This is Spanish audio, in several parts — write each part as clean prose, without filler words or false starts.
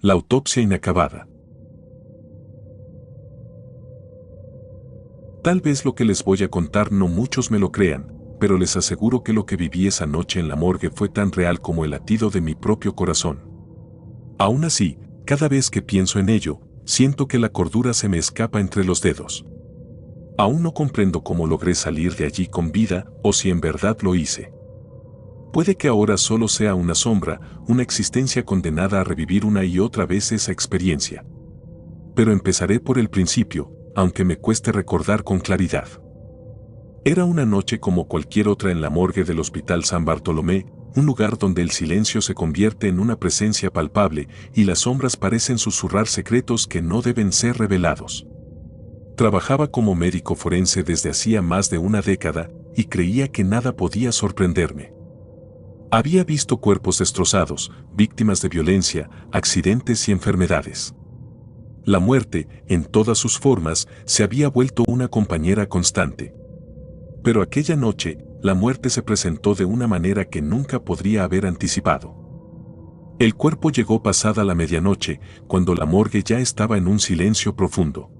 La autopsia inacabada. Tal vez lo que les voy a contar no muchos me lo crean, pero les aseguro que lo que viví esa noche en la morgue fue tan real como el latido de mi propio corazón. Aún así, cada vez que pienso en ello, siento que la cordura se me escapa entre los dedos. Aún no comprendo cómo logré salir de allí con vida o si en verdad lo hice. Puede que ahora solo sea una sombra, una existencia condenada a revivir una y otra vez esa experiencia. Pero empezaré por el principio, aunque me cueste recordar con claridad. Era una noche como cualquier otra en la morgue del Hospital San Bartolomé, un lugar donde el silencio se convierte en una presencia palpable y las sombras parecen susurrar secretos que no deben ser revelados. Trabajaba como médico forense desde hacía más de una década y creía que nada podía sorprenderme. Había visto cuerpos destrozados, víctimas de violencia, accidentes y enfermedades. La muerte, en todas sus formas, se había vuelto una compañera constante. Pero aquella noche, la muerte se presentó de una manera que nunca podría haber anticipado. El cuerpo llegó pasada la medianoche, cuando la morgue ya estaba en un silencio profundo.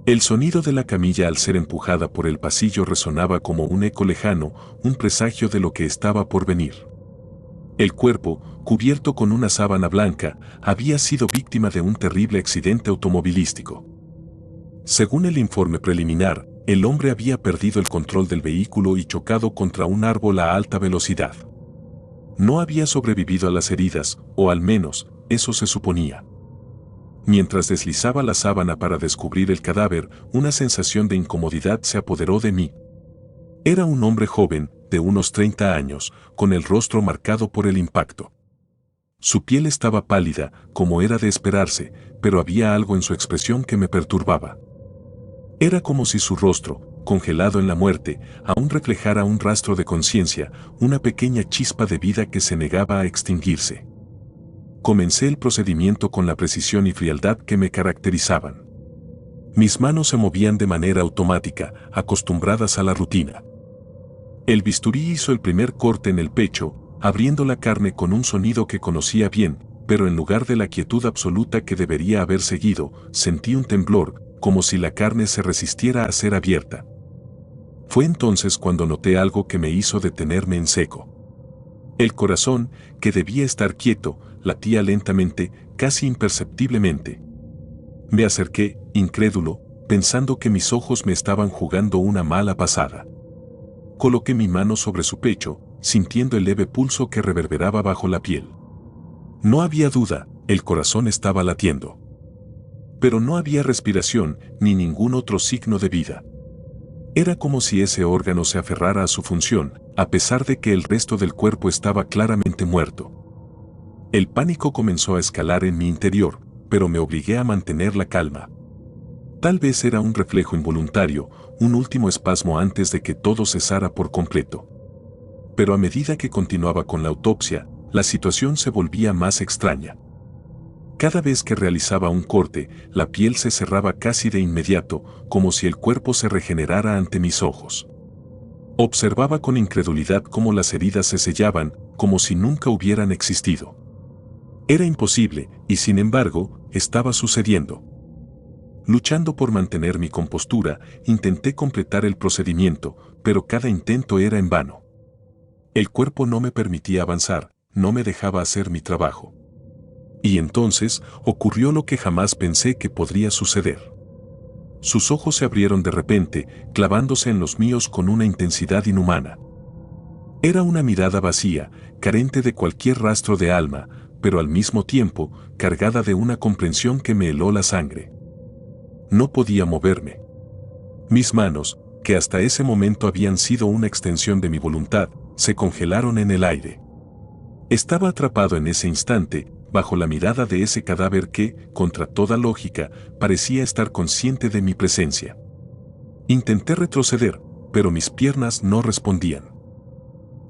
El sonido de la camilla al ser empujada por el pasillo resonaba como un eco lejano, un presagio de lo que estaba por venir. El cuerpo, cubierto con una sábana blanca, había sido víctima de un terrible accidente automovilístico. Según el informe preliminar, el hombre había perdido el control del vehículo y chocado contra un árbol a alta velocidad. No había sobrevivido a las heridas, o al menos, eso se suponía. Mientras deslizaba la sábana para descubrir el cadáver, una sensación de incomodidad se apoderó de mí. Era un hombre joven, de unos 30 años, con el rostro marcado por el impacto. Su piel estaba pálida, como era de esperarse, pero había algo en su expresión que me perturbaba. Era como si su rostro, congelado en la muerte, aún reflejara un rastro de conciencia, una pequeña chispa de vida que se negaba a extinguirse. Comencé el procedimiento con la precisión y frialdad que me caracterizaban. Mis manos se movían de manera automática, acostumbradas a la rutina. El bisturí hizo el primer corte en el pecho, abriendo la carne con un sonido que conocía bien, pero en lugar de la quietud absoluta que debería haber seguido, sentí un temblor, como si la carne se resistiera a ser abierta. Fue entonces cuando noté algo que me hizo detenerme en seco. El corazón, que debía estar quieto, latía lentamente, casi imperceptiblemente. Me acerqué, incrédulo, pensando que mis ojos me estaban jugando una mala pasada. Coloqué mi mano sobre su pecho, sintiendo el leve pulso que reverberaba bajo la piel. No había duda, el corazón estaba latiendo. Pero no había respiración, ni ningún otro signo de vida. Era como si ese órgano se aferrara a su función, a pesar de que el resto del cuerpo estaba claramente muerto. El pánico comenzó a escalar en mi interior, pero me obligué a mantener la calma. Tal vez era un reflejo involuntario, un último espasmo antes de que todo cesara por completo. Pero a medida que continuaba con la autopsia, la situación se volvía más extraña. Cada vez que realizaba un corte, la piel se cerraba casi de inmediato, como si el cuerpo se regenerara ante mis ojos. Observaba con incredulidad cómo las heridas se sellaban, como si nunca hubieran existido. Era imposible, y sin embargo, estaba sucediendo. Luchando por mantener mi compostura, intenté completar el procedimiento, pero cada intento era en vano. El cuerpo no me permitía avanzar, no me dejaba hacer mi trabajo. Y entonces ocurrió lo que jamás pensé que podría suceder. Sus ojos se abrieron de repente, clavándose en los míos con una intensidad inhumana. Era una mirada vacía, carente de cualquier rastro de alma, pero al mismo tiempo cargada de una comprensión que me heló la sangre. No podía moverme. Mis manos, que hasta ese momento habían sido una extensión de mi voluntad, se congelaron en el aire. Estaba atrapado en ese instante, bajo la mirada de ese cadáver que, contra toda lógica, parecía estar consciente de mi presencia. Intenté retroceder, pero mis piernas no respondían.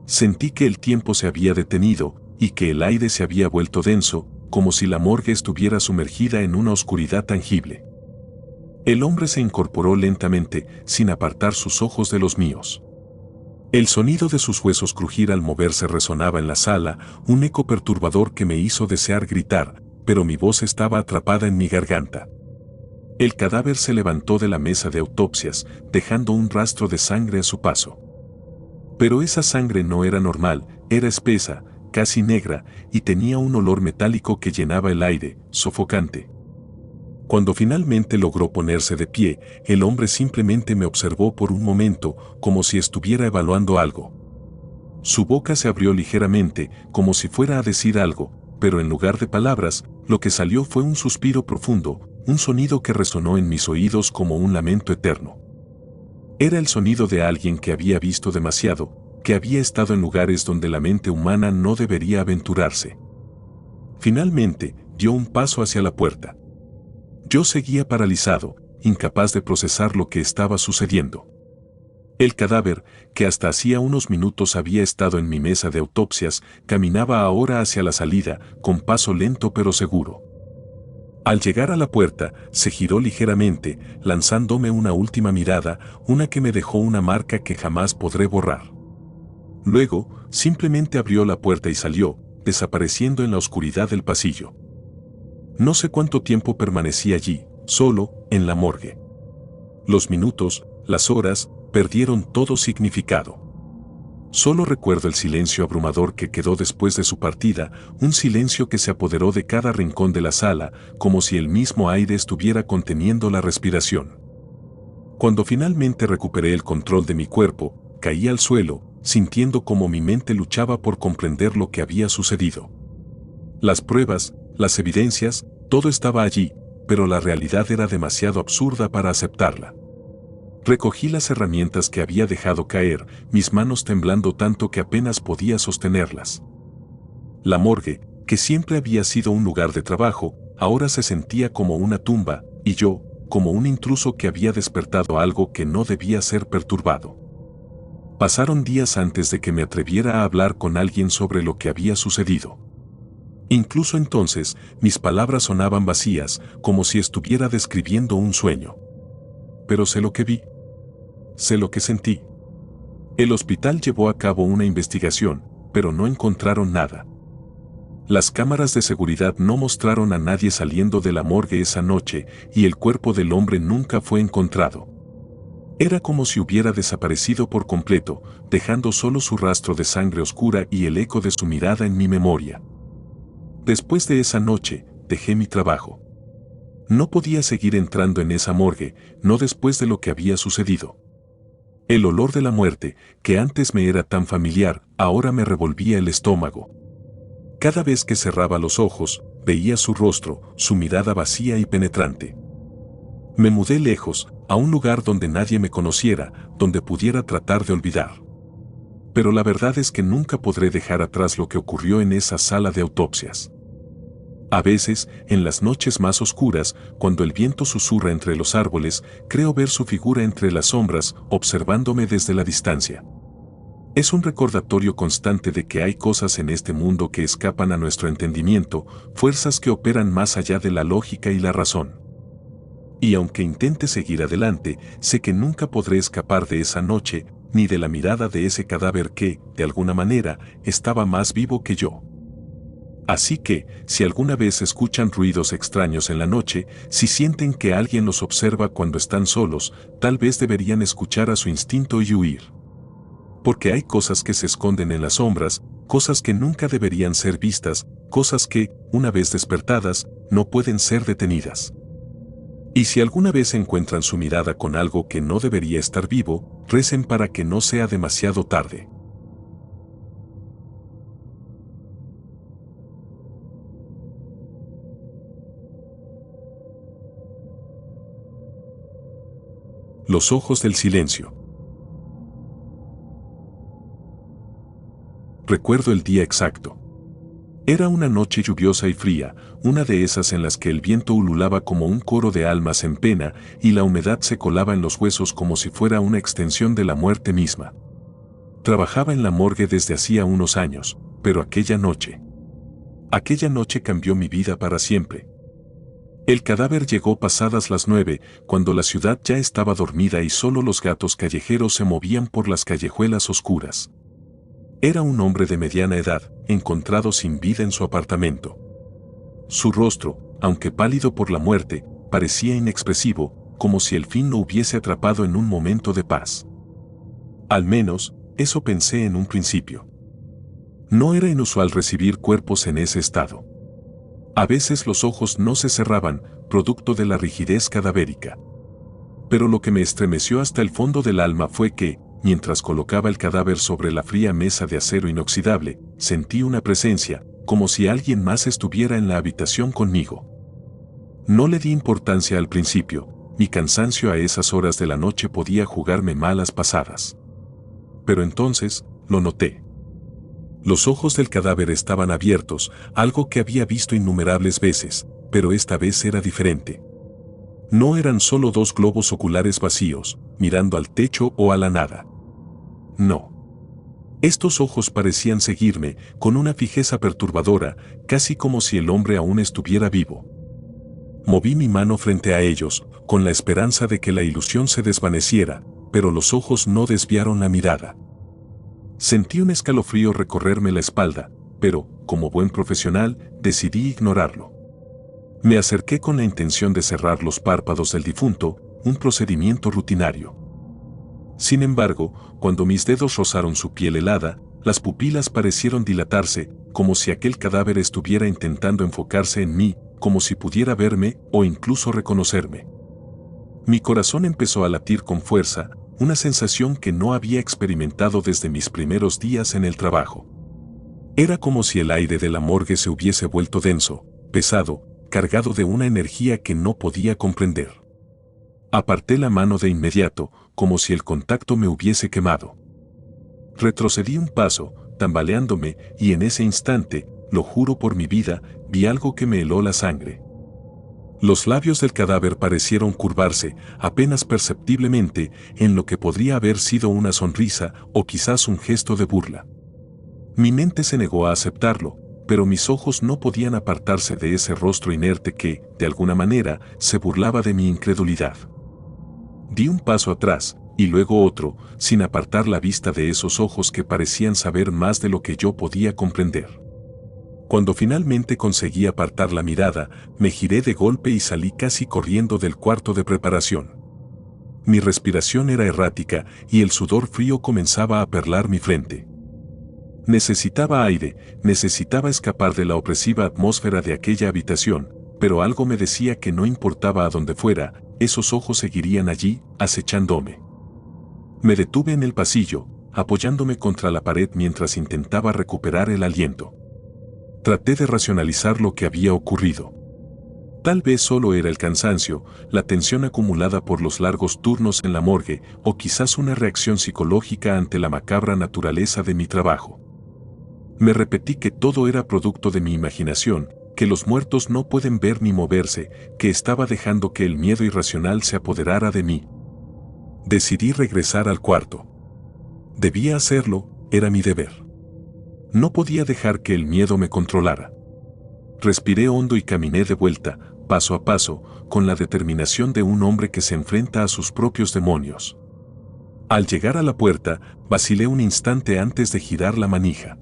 Sentí que el tiempo se había detenido y que el aire se había vuelto denso, como si la morgue estuviera sumergida en una oscuridad tangible. El hombre se incorporó lentamente, sin apartar sus ojos de los míos. El sonido de sus huesos crujir al moverse resonaba en la sala, un eco perturbador que me hizo desear gritar, pero mi voz estaba atrapada en mi garganta. El cadáver se levantó de la mesa de autopsias, dejando un rastro de sangre a su paso. Pero esa sangre no era normal, era espesa, casi negra, y tenía un olor metálico que llenaba el aire, sofocante. Cuando finalmente logró ponerse de pie, el hombre simplemente me observó por un momento, como si estuviera evaluando algo. Su boca se abrió ligeramente, como si fuera a decir algo, pero en lugar de palabras, lo que salió fue un suspiro profundo, un sonido que resonó en mis oídos como un lamento eterno. Era el sonido de alguien que había visto demasiado, que había estado en lugares donde la mente humana no debería aventurarse. Finalmente, dio un paso hacia la puerta. Yo seguía paralizado, incapaz de procesar lo que estaba sucediendo. El cadáver, que hasta hacía unos minutos había estado en mi mesa de autopsias, caminaba ahora hacia la salida, con paso lento pero seguro. Al llegar a la puerta, se giró ligeramente, lanzándome una última mirada, una que me dejó una marca que jamás podré borrar. Luego, simplemente abrió la puerta y salió, desapareciendo en la oscuridad del pasillo. No sé cuánto tiempo permanecí allí, solo, en la morgue. Los minutos, las horas, perdieron todo significado. Solo recuerdo el silencio abrumador que quedó después de su partida, un silencio que se apoderó de cada rincón de la sala, como si el mismo aire estuviera conteniendo la respiración. Cuando finalmente recuperé el control de mi cuerpo, caí al suelo, sintiendo como mi mente luchaba por comprender lo que había sucedido. Las pruebas, las evidencias, todo estaba allí, pero la realidad era demasiado absurda para aceptarla. Recogí las herramientas que había dejado caer, mis manos temblando tanto que apenas podía sostenerlas. La morgue, que siempre había sido un lugar de trabajo, ahora se sentía como una tumba, y yo, como un intruso que había despertado algo que no debía ser perturbado. Pasaron días antes de que me atreviera a hablar con alguien sobre lo que había sucedido. Incluso entonces, mis palabras sonaban vacías, como si estuviera describiendo un sueño. Pero sé lo que vi. Sé lo que sentí. El hospital llevó a cabo una investigación, pero no encontraron nada. Las cámaras de seguridad no mostraron a nadie saliendo de la morgue esa noche y el cuerpo del hombre nunca fue encontrado. Era como si hubiera desaparecido por completo, dejando solo su rastro de sangre oscura y el eco de su mirada en mi memoria. Después de esa noche, dejé mi trabajo. No podía seguir entrando en esa morgue, no después de lo que había sucedido. El olor de la muerte, que antes me era tan familiar, ahora me revolvía el estómago. Cada vez que cerraba los ojos, veía su rostro, su mirada vacía y penetrante. Me mudé lejos, a un lugar donde nadie me conociera, donde pudiera tratar de olvidar. Pero la verdad es que nunca podré dejar atrás lo que ocurrió en esa sala de autopsias. A veces, en las noches más oscuras, cuando el viento susurra entre los árboles, creo ver su figura entre las sombras, observándome desde la distancia. Es un recordatorio constante de que hay cosas en este mundo que escapan a nuestro entendimiento, fuerzas que operan más allá de la lógica y la razón. Y aunque intente seguir adelante, sé que nunca podré escapar de esa noche, ni de la mirada de ese cadáver que, de alguna manera, estaba más vivo que yo. Así que, si alguna vez escuchan ruidos extraños en la noche, si sienten que alguien los observa cuando están solos, tal vez deberían escuchar a su instinto y huir. Porque hay cosas que se esconden en las sombras, cosas que nunca deberían ser vistas, cosas que, una vez despertadas, no pueden ser detenidas. Y si alguna vez encuentran su mirada con algo que no debería estar vivo, recen para que no sea demasiado tarde. Los ojos del silencio. Recuerdo el día exacto. Era una noche lluviosa y fría, una de esas en las que el viento ululaba como un coro de almas en pena y la humedad se colaba en los huesos como si fuera una extensión de la muerte misma. Trabajaba en la morgue desde hacía unos años, pero aquella noche cambió mi vida para siempre. El cadáver llegó pasadas las 9, cuando la ciudad ya estaba dormida y solo los gatos callejeros se movían por las callejuelas oscuras. Era un hombre de mediana edad, encontrado sin vida en su apartamento. Su rostro, aunque pálido por la muerte, parecía inexpresivo, como si el fin lo hubiese atrapado en un momento de paz. Al menos, eso pensé en un principio. No era inusual recibir cuerpos en ese estado. A veces los ojos no se cerraban, producto de la rigidez cadavérica. Pero lo que me estremeció hasta el fondo del alma fue que, mientras colocaba el cadáver sobre la fría mesa de acero inoxidable, sentí una presencia, como si alguien más estuviera en la habitación conmigo. No le di importancia al principio, mi cansancio a esas horas de la noche podía jugarme malas pasadas. Pero entonces, lo noté. Los ojos del cadáver estaban abiertos, algo que había visto innumerables veces, pero esta vez era diferente. No eran solo dos globos oculares vacíos, mirando al techo o a la nada. No. Estos ojos parecían seguirme, con una fijeza perturbadora, casi como si el hombre aún estuviera vivo. Moví mi mano frente a ellos, con la esperanza de que la ilusión se desvaneciera, pero los ojos no desviaron la mirada. Sentí un escalofrío recorrerme la espalda, pero, como buen profesional, decidí ignorarlo. Me acerqué con la intención de cerrar los párpados del difunto, un procedimiento rutinario. Sin embargo, cuando mis dedos rozaron su piel helada, las pupilas parecieron dilatarse, como si aquel cadáver estuviera intentando enfocarse en mí, como si pudiera verme o incluso reconocerme. Mi corazón empezó a latir con fuerza, una sensación que no había experimentado desde mis primeros días en el trabajo. Era como si el aire de la morgue se hubiese vuelto denso, pesado, cargado de una energía que no podía comprender. Aparté la mano de inmediato, como si el contacto me hubiese quemado. Retrocedí un paso, tambaleándome, y en ese instante, lo juro por mi vida, vi algo que me heló la sangre. Los labios del cadáver parecieron curvarse, apenas perceptiblemente, en lo que podría haber sido una sonrisa o quizás un gesto de burla. Mi mente se negó a aceptarlo, pero mis ojos no podían apartarse de ese rostro inerte que, de alguna manera, se burlaba de mi incredulidad. Di un paso atrás, y luego otro, sin apartar la vista de esos ojos que parecían saber más de lo que yo podía comprender. Cuando finalmente conseguí apartar la mirada, me giré de golpe y salí casi corriendo del cuarto de preparación. Mi respiración era errática y el sudor frío comenzaba a perlar mi frente. Necesitaba aire, necesitaba escapar de la opresiva atmósfera de aquella habitación, pero algo me decía que no importaba a dónde fuera, esos ojos seguirían allí, acechándome. Me detuve en el pasillo, apoyándome contra la pared mientras intentaba recuperar el aliento. Traté de racionalizar lo que había ocurrido. Tal vez solo era el cansancio, la tensión acumulada por los largos turnos en la morgue, o quizás una reacción psicológica ante la macabra naturaleza de mi trabajo. Me repetí que todo era producto de mi imaginación, que los muertos no pueden ver ni moverse, que estaba dejando que el miedo irracional se apoderara de mí. Decidí regresar al cuarto. Debía hacerlo, era mi deber. No podía dejar que el miedo me controlara. Respiré hondo y caminé de vuelta, paso a paso, con la determinación de un hombre que se enfrenta a sus propios demonios. Al llegar a la puerta, vacilé un instante antes de girar la manija.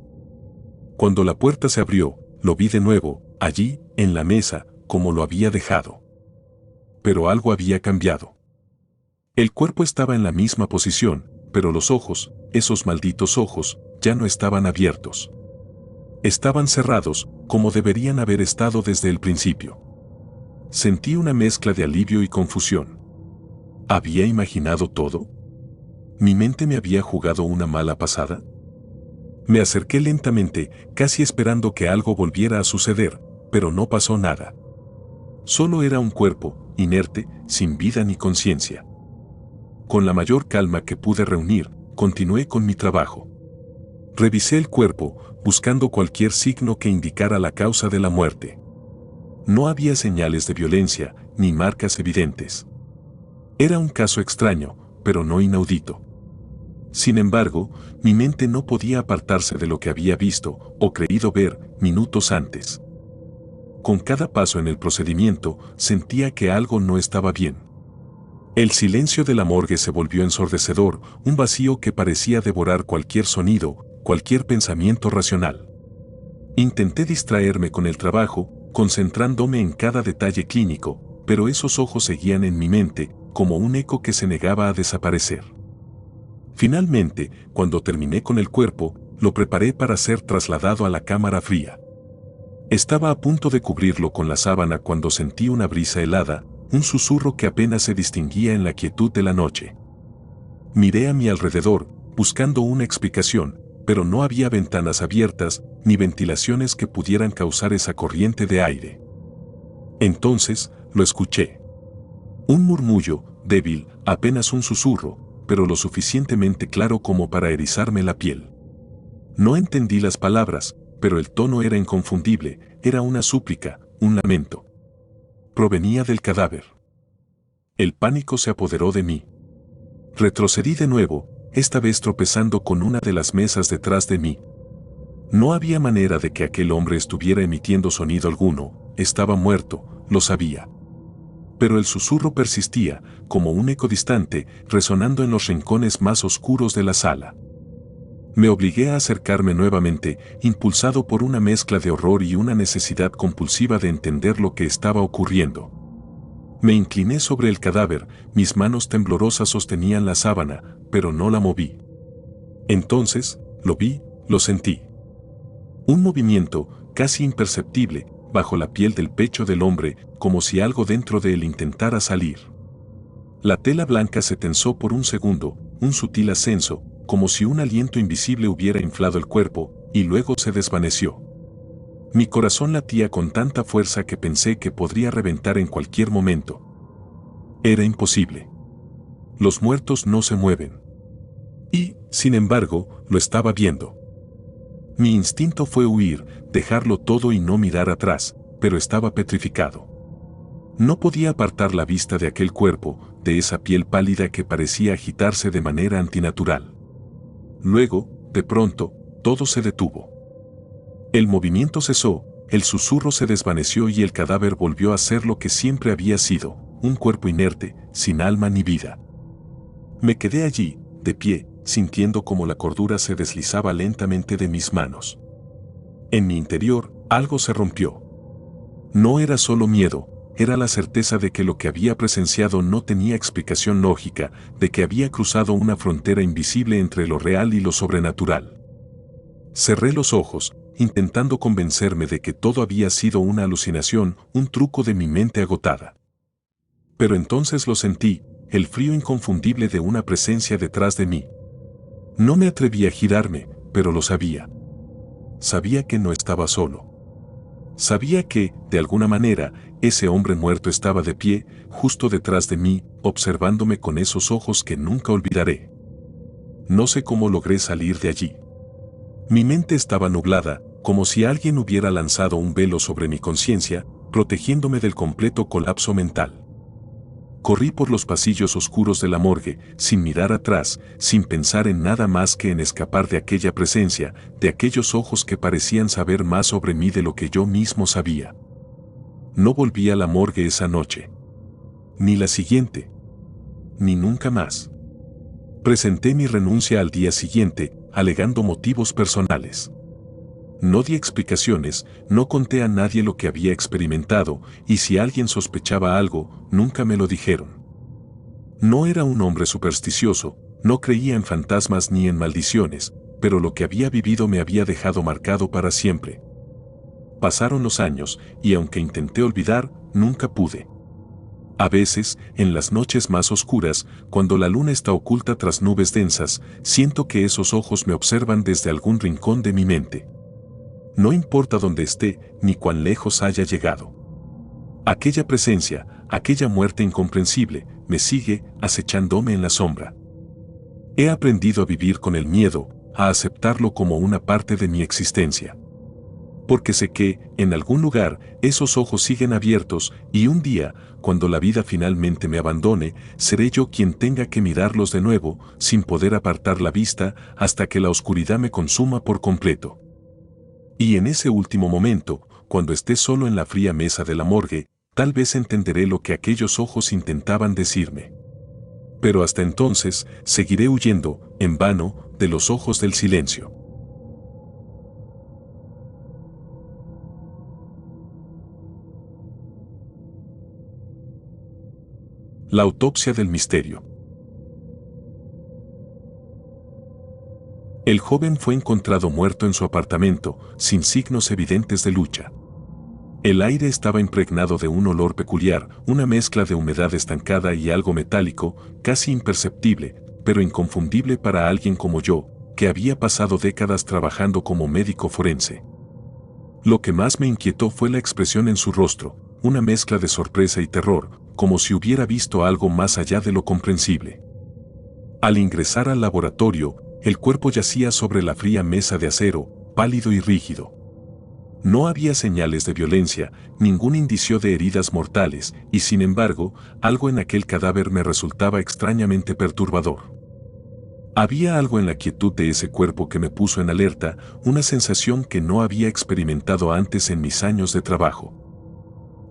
Cuando la puerta se abrió, lo vi de nuevo, allí, en la mesa, como lo había dejado. Pero algo había cambiado. El cuerpo estaba en la misma posición, pero los ojos, esos malditos ojos, ya no estaban abiertos. Estaban cerrados, como deberían haber estado desde el principio. Sentí una mezcla de alivio y confusión. ¿Había imaginado todo? ¿Mi mente me había jugado una mala pasada? Me acerqué lentamente, casi esperando que algo volviera a suceder, pero no pasó nada. Solo era un cuerpo, inerte, sin vida ni conciencia. Con la mayor calma que pude reunir, continué con mi trabajo. Revisé el cuerpo, buscando cualquier signo que indicara la causa de la muerte. No había señales de violencia, ni marcas evidentes. Era un caso extraño, pero no inaudito. Sin embargo, mi mente no podía apartarse de lo que había visto o creído ver minutos antes. Con cada paso en el procedimiento, sentía que algo no estaba bien. El silencio de la morgue se volvió ensordecedor, un vacío que parecía devorar cualquier sonido, cualquier pensamiento racional. Intenté distraerme con el trabajo, concentrándome en cada detalle clínico, pero esos ojos seguían en mi mente, como un eco que se negaba a desaparecer. Finalmente, cuando terminé con el cuerpo, lo preparé para ser trasladado a la cámara fría. Estaba a punto de cubrirlo con la sábana cuando sentí una brisa helada, un susurro que apenas se distinguía en la quietud de la noche. Miré a mi alrededor, buscando una explicación, pero no había ventanas abiertas ni ventilaciones que pudieran causar esa corriente de aire. Entonces, lo escuché. Un murmullo, débil, apenas un susurro, pero lo suficientemente claro como para erizarme la piel. No entendí las palabras, pero el tono era inconfundible, era una súplica, un lamento. Provenía del cadáver. El pánico se apoderó de mí. Retrocedí de nuevo, esta vez tropezando con una de las mesas detrás de mí. No había manera de que aquel hombre estuviera emitiendo sonido alguno, estaba muerto, lo sabía. Pero el susurro persistía, como un eco distante, resonando en los rincones más oscuros de la sala. Me obligué a acercarme nuevamente, impulsado por una mezcla de horror y una necesidad compulsiva de entender lo que estaba ocurriendo. Me incliné sobre el cadáver, mis manos temblorosas sostenían la sábana, pero no la moví. Entonces, lo vi, lo sentí. Un movimiento, casi imperceptible, bajo la piel del pecho del hombre, como si algo dentro de él intentara salir. La tela blanca se tensó por un segundo, un sutil ascenso, como si un aliento invisible hubiera inflado el cuerpo, y luego se desvaneció. Mi corazón latía con tanta fuerza que pensé que podría reventar en cualquier momento. Era imposible. Los muertos no se mueven. Y, sin embargo, lo estaba viendo. Mi instinto fue huir, dejarlo todo y no mirar atrás, pero estaba petrificado. No podía apartar la vista de aquel cuerpo, de esa piel pálida que parecía agitarse de manera antinatural. Luego, de pronto, todo se detuvo. El movimiento cesó, el susurro se desvaneció y el cadáver volvió a ser lo que siempre había sido, un cuerpo inerte, sin alma ni vida. Me quedé allí, de pie, sintiendo como la cordura se deslizaba lentamente de mis manos. En mi interior, algo se rompió. No era solo miedo, era la certeza de que lo que había presenciado no tenía explicación lógica, de que había cruzado una frontera invisible entre lo real y lo sobrenatural. Cerré los ojos, intentando convencerme de que todo había sido una alucinación, un truco de mi mente agotada. Pero entonces lo sentí, el frío inconfundible de una presencia detrás de mí. No me atreví a girarme, pero lo sabía. Sabía que no estaba solo. Sabía que, de alguna manera, ese hombre muerto estaba de pie, justo detrás de mí, observándome con esos ojos que nunca olvidaré. No sé cómo logré salir de allí. Mi mente estaba nublada, como si alguien hubiera lanzado un velo sobre mi conciencia, protegiéndome del completo colapso mental. Corrí por los pasillos oscuros de la morgue, sin mirar atrás, sin pensar en nada más que en escapar de aquella presencia, de aquellos ojos que parecían saber más sobre mí de lo que yo mismo sabía. No volví a la morgue esa noche. Ni la siguiente. Ni nunca más. Presenté mi renuncia al día siguiente, alegando motivos personales. No di explicaciones, no conté a nadie lo que había experimentado, y si alguien sospechaba algo, nunca me lo dijeron. No era un hombre supersticioso, no creía en fantasmas ni en maldiciones, pero lo que había vivido me había dejado marcado para siempre. Pasaron los años, y aunque intenté olvidar, nunca pude. A veces, en las noches más oscuras, cuando la luna está oculta tras nubes densas, siento que esos ojos me observan desde algún rincón de mi mente. No importa dónde esté, ni cuán lejos haya llegado. Aquella presencia, aquella muerte incomprensible, me sigue, acechándome en la sombra. He aprendido a vivir con el miedo, a aceptarlo como una parte de mi existencia. Porque sé que, en algún lugar, esos ojos siguen abiertos, y un día, cuando la vida finalmente me abandone, seré yo quien tenga que mirarlos de nuevo, sin poder apartar la vista, hasta que la oscuridad me consuma por completo. Y en ese último momento, cuando esté solo en la fría mesa de la morgue, tal vez entenderé lo que aquellos ojos intentaban decirme. Pero hasta entonces, seguiré huyendo, en vano, de los ojos del silencio. La autopsia del misterio. El joven fue encontrado muerto en su apartamento, sin signos evidentes de lucha. El aire estaba impregnado de un olor peculiar, una mezcla de humedad estancada y algo metálico, casi imperceptible, pero inconfundible para alguien como yo, que había pasado décadas trabajando como médico forense. Lo que más me inquietó fue la expresión en su rostro, una mezcla de sorpresa y terror, como si hubiera visto algo más allá de lo comprensible. Al ingresar al laboratorio, el cuerpo yacía sobre la fría mesa de acero, pálido y rígido. No había señales de violencia, ningún indicio de heridas mortales, y sin embargo, algo en aquel cadáver me resultaba extrañamente perturbador. Había algo en la quietud de ese cuerpo que me puso en alerta, una sensación que no había experimentado antes en mis años de trabajo.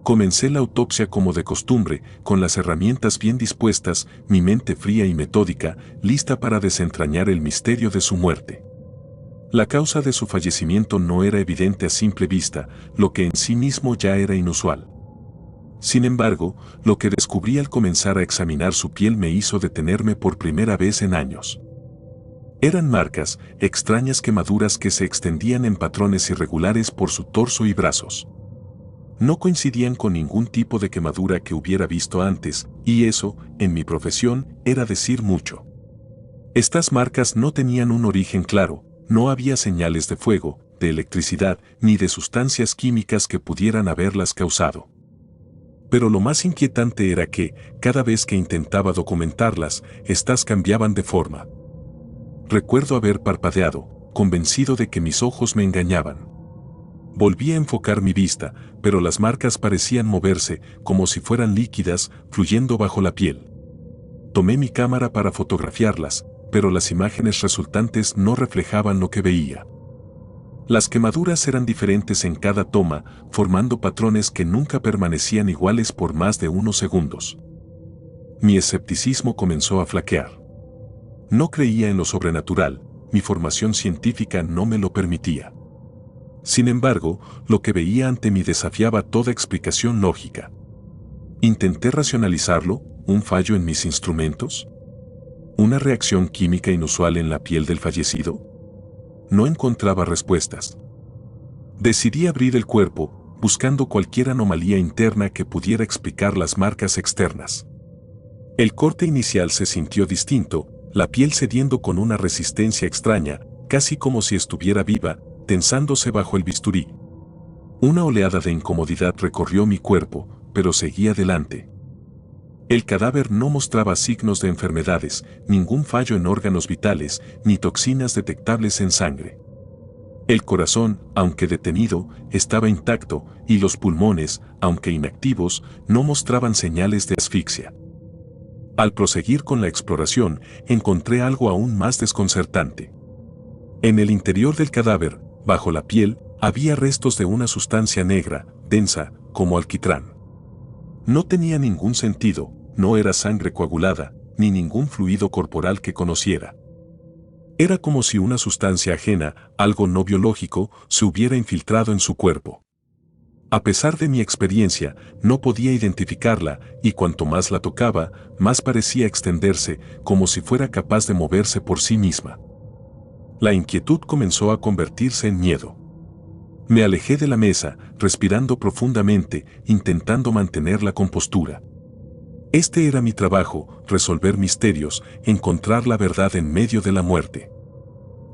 Comencé la autopsia como de costumbre, con las herramientas bien dispuestas, mi mente fría y metódica, lista para desentrañar el misterio de su muerte. La causa de su fallecimiento no era evidente a simple vista, lo que en sí mismo ya era inusual. Sin embargo, lo que descubrí al comenzar a examinar su piel me hizo detenerme por primera vez en años. Eran marcas, extrañas quemaduras que se extendían en patrones irregulares por su torso y brazos. No coincidían con ningún tipo de quemadura que hubiera visto antes, y eso, en mi profesión, era decir mucho. Estas marcas no tenían un origen claro, no había señales de fuego, de electricidad, ni de sustancias químicas que pudieran haberlas causado. Pero lo más inquietante era que, cada vez que intentaba documentarlas, estas cambiaban de forma. Recuerdo haber parpadeado, convencido de que mis ojos me engañaban. Volví a enfocar mi vista, pero las marcas parecían moverse, como si fueran líquidas, fluyendo bajo la piel. Tomé mi cámara para fotografiarlas, pero las imágenes resultantes no reflejaban lo que veía. Las quemaduras eran diferentes en cada toma, formando patrones que nunca permanecían iguales por más de unos segundos. Mi escepticismo comenzó a flaquear. No creía en lo sobrenatural, mi formación científica no me lo permitía. Sin embargo, lo que veía ante mí desafiaba toda explicación lógica. Intenté racionalizarlo, un fallo en mis instrumentos, una reacción química inusual en la piel del fallecido. No encontraba respuestas. Decidí abrir el cuerpo, buscando cualquier anomalía interna que pudiera explicar las marcas externas. El corte inicial se sintió distinto, la piel cediendo con una resistencia extraña, casi como si estuviera viva, tensándose bajo el bisturí. Una oleada de incomodidad recorrió mi cuerpo, pero seguí adelante. El cadáver no mostraba signos de enfermedades, ningún fallo en órganos vitales, ni toxinas detectables en sangre. El corazón, aunque detenido, estaba intacto, y los pulmones, aunque inactivos, no mostraban señales de asfixia. Al proseguir con la exploración, encontré algo aún más desconcertante. En el interior del cadáver, bajo la piel, había restos de una sustancia negra, densa, como alquitrán. No tenía ningún sentido, no era sangre coagulada, ni ningún fluido corporal que conociera. Era como si una sustancia ajena, algo no biológico, se hubiera infiltrado en su cuerpo. A pesar de mi experiencia, no podía identificarla, y cuanto más la tocaba, más parecía extenderse, como si fuera capaz de moverse por sí misma. La inquietud comenzó a convertirse en miedo. Me alejé de la mesa, respirando profundamente, intentando mantener la compostura. Este era mi trabajo, resolver misterios, encontrar la verdad en medio de la muerte.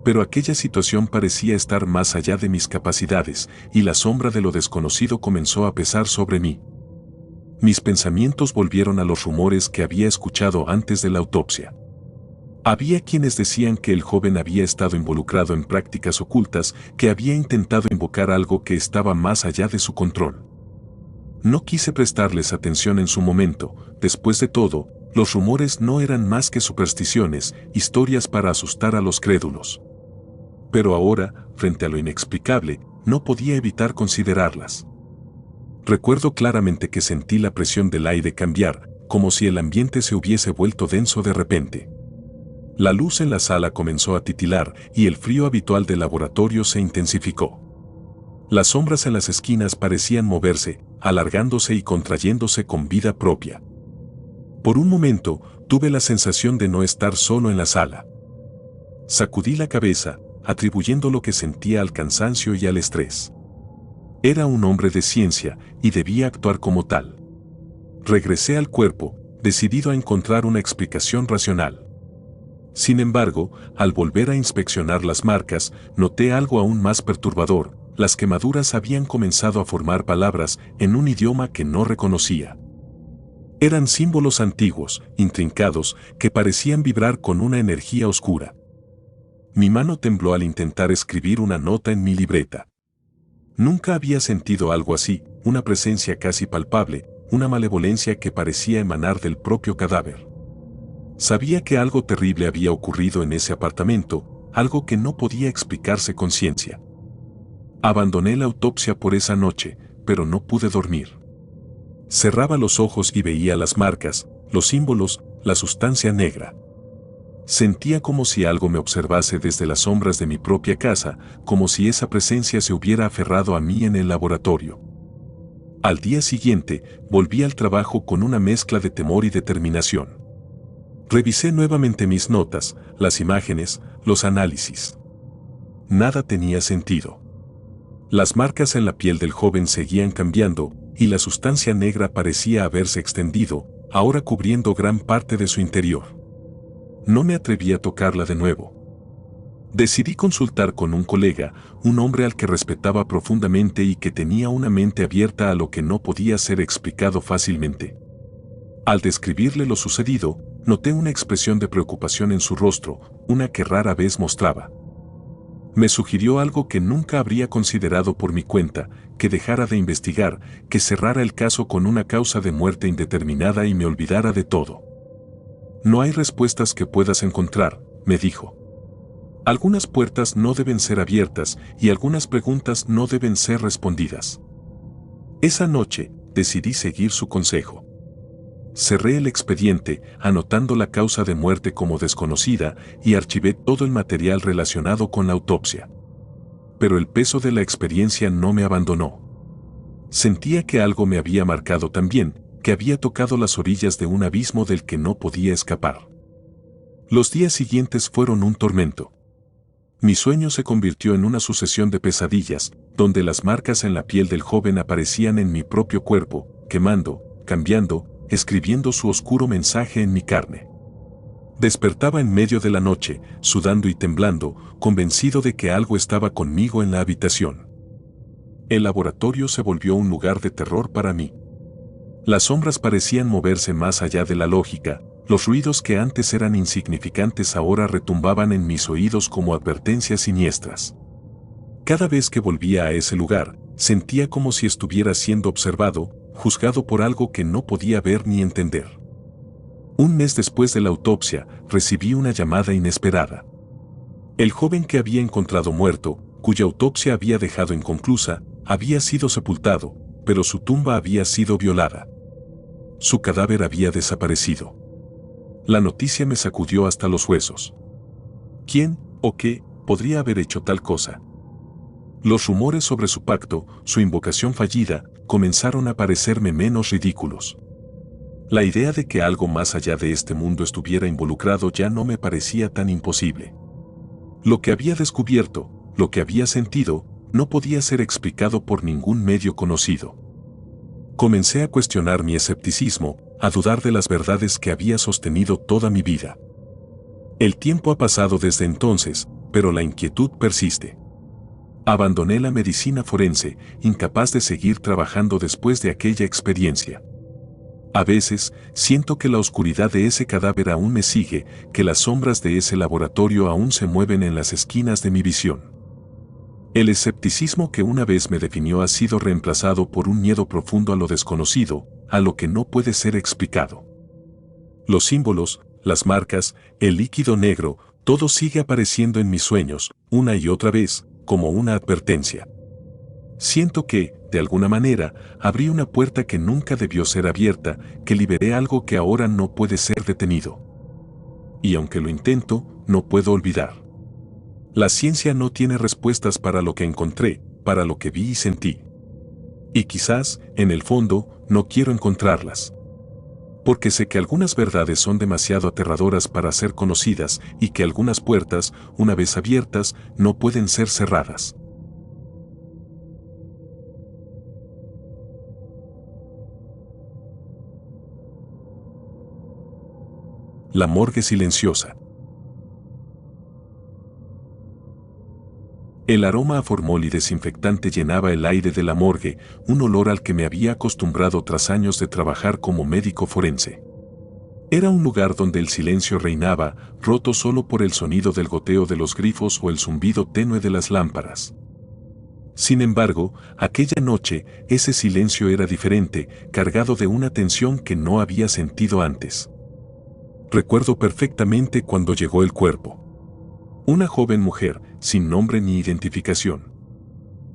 Pero aquella situación parecía estar más allá de mis capacidades, y la sombra de lo desconocido comenzó a pesar sobre mí. Mis pensamientos volvieron a los rumores que había escuchado antes de la autopsia. Había quienes decían que el joven había estado involucrado en prácticas ocultas, que había intentado invocar algo que estaba más allá de su control. No quise prestarles atención en su momento, después de todo, los rumores no eran más que supersticiones, historias para asustar a los crédulos. Pero ahora, frente a lo inexplicable, no podía evitar considerarlas. Recuerdo claramente que sentí la presión del aire cambiar, como si el ambiente se hubiese vuelto denso de repente. La luz en la sala comenzó a titilar y el frío habitual del laboratorio se intensificó. Las sombras en las esquinas parecían moverse, alargándose y contrayéndose con vida propia. Por un momento, tuve la sensación de no estar solo en la sala. Sacudí la cabeza, atribuyendo lo que sentía al cansancio y al estrés. Era un hombre de ciencia y debía actuar como tal. Regresé al cuerpo, decidido a encontrar una explicación racional. Sin embargo, al volver a inspeccionar las marcas, noté algo aún más perturbador: las quemaduras habían comenzado a formar palabras en un idioma que no reconocía. Eran símbolos antiguos, intrincados, que parecían vibrar con una energía oscura. Mi mano tembló al intentar escribir una nota en mi libreta. Nunca había sentido algo así, una presencia casi palpable, una malevolencia que parecía emanar del propio cadáver. Sabía que algo terrible había ocurrido en ese apartamento, algo que no podía explicarse con ciencia. Abandoné la autopsia por esa noche, pero no pude dormir. Cerraba los ojos y veía las marcas, los símbolos, la sustancia negra. Sentía como si algo me observase desde las sombras de mi propia casa, como si esa presencia se hubiera aferrado a mí en el laboratorio. Al día siguiente, volví al trabajo con una mezcla de temor y determinación. Revisé nuevamente mis notas, las imágenes, los análisis. Nada tenía sentido. Las marcas en la piel del joven seguían cambiando, y la sustancia negra parecía haberse extendido, ahora cubriendo gran parte de su interior. No me atreví a tocarla de nuevo. Decidí consultar con un colega, un hombre al que respetaba profundamente y que tenía una mente abierta a lo que no podía ser explicado fácilmente. Al describirle lo sucedido, noté una expresión de preocupación en su rostro, una que rara vez mostraba. Me sugirió algo que nunca habría considerado por mi cuenta: que dejara de investigar, que cerrara el caso con una causa de muerte indeterminada y me olvidara de todo. No hay respuestas que puedas encontrar, me dijo. Algunas puertas no deben ser abiertas y algunas preguntas no deben ser respondidas. Esa noche, decidí seguir su consejo. Cerré el expediente, anotando la causa de muerte como desconocida, y archivé todo el material relacionado con la autopsia. Pero el peso de la experiencia no me abandonó. Sentía que algo me había marcado también, que había tocado las orillas de un abismo del que no podía escapar. Los días siguientes fueron un tormento. Mi sueño se convirtió en una sucesión de pesadillas, donde las marcas en la piel del joven aparecían en mi propio cuerpo, quemando, cambiando, escribiendo su oscuro mensaje en mi carne. Despertaba en medio de la noche, sudando y temblando, convencido de que algo estaba conmigo en la habitación. El laboratorio se volvió un lugar de terror para mí. Las sombras parecían moverse más allá de la lógica, los ruidos que antes eran insignificantes ahora retumbaban en mis oídos como advertencias siniestras. Cada vez que volvía a ese lugar, sentía como si estuviera siendo observado, juzgado por algo que no podía ver ni entender. Un mes después de la autopsia, recibí una llamada inesperada. El joven que había encontrado muerto, cuya autopsia había dejado inconclusa, había sido sepultado, pero su tumba había sido violada. Su cadáver había desaparecido. La noticia me sacudió hasta los huesos. ¿Quién o qué podría haber hecho tal cosa? Los rumores sobre su pacto, su invocación fallida, comenzaron a parecerme menos ridículos. La idea de que algo más allá de este mundo estuviera involucrado ya no me parecía tan imposible. Lo que había descubierto, lo que había sentido, no podía ser explicado por ningún medio conocido. Comencé a cuestionar mi escepticismo, a dudar de las verdades que había sostenido toda mi vida. El tiempo ha pasado desde entonces, pero la inquietud persiste. Abandoné la medicina forense, incapaz de seguir trabajando después de aquella experiencia. A veces, siento que la oscuridad de ese cadáver aún me sigue, que las sombras de ese laboratorio aún se mueven en las esquinas de mi visión. El escepticismo que una vez me definió ha sido reemplazado por un miedo profundo a lo desconocido, a lo que no puede ser explicado. Los símbolos, las marcas, el líquido negro, todo sigue apareciendo en mis sueños, una y otra vez, como una advertencia. Siento que, de alguna manera, abrí una puerta que nunca debió ser abierta, que liberé algo que ahora no puede ser detenido. Y aunque lo intento, no puedo olvidar. La ciencia no tiene respuestas para lo que encontré, para lo que vi y sentí. Y quizás, en el fondo, no quiero encontrarlas. Porque sé que algunas verdades son demasiado aterradoras para ser conocidas y que algunas puertas, una vez abiertas, no pueden ser cerradas. La morgue silenciosa. El aroma a formol y desinfectante llenaba el aire de la morgue, un olor al que me había acostumbrado tras años de trabajar como médico forense. Era un lugar donde el silencio reinaba, roto solo por el sonido del goteo de los grifos o el zumbido tenue de las lámparas. Sin embargo, aquella noche, ese silencio era diferente, cargado de una tensión que no había sentido antes. Recuerdo perfectamente cuando llegó el cuerpo. Una joven mujer, sin nombre ni identificación.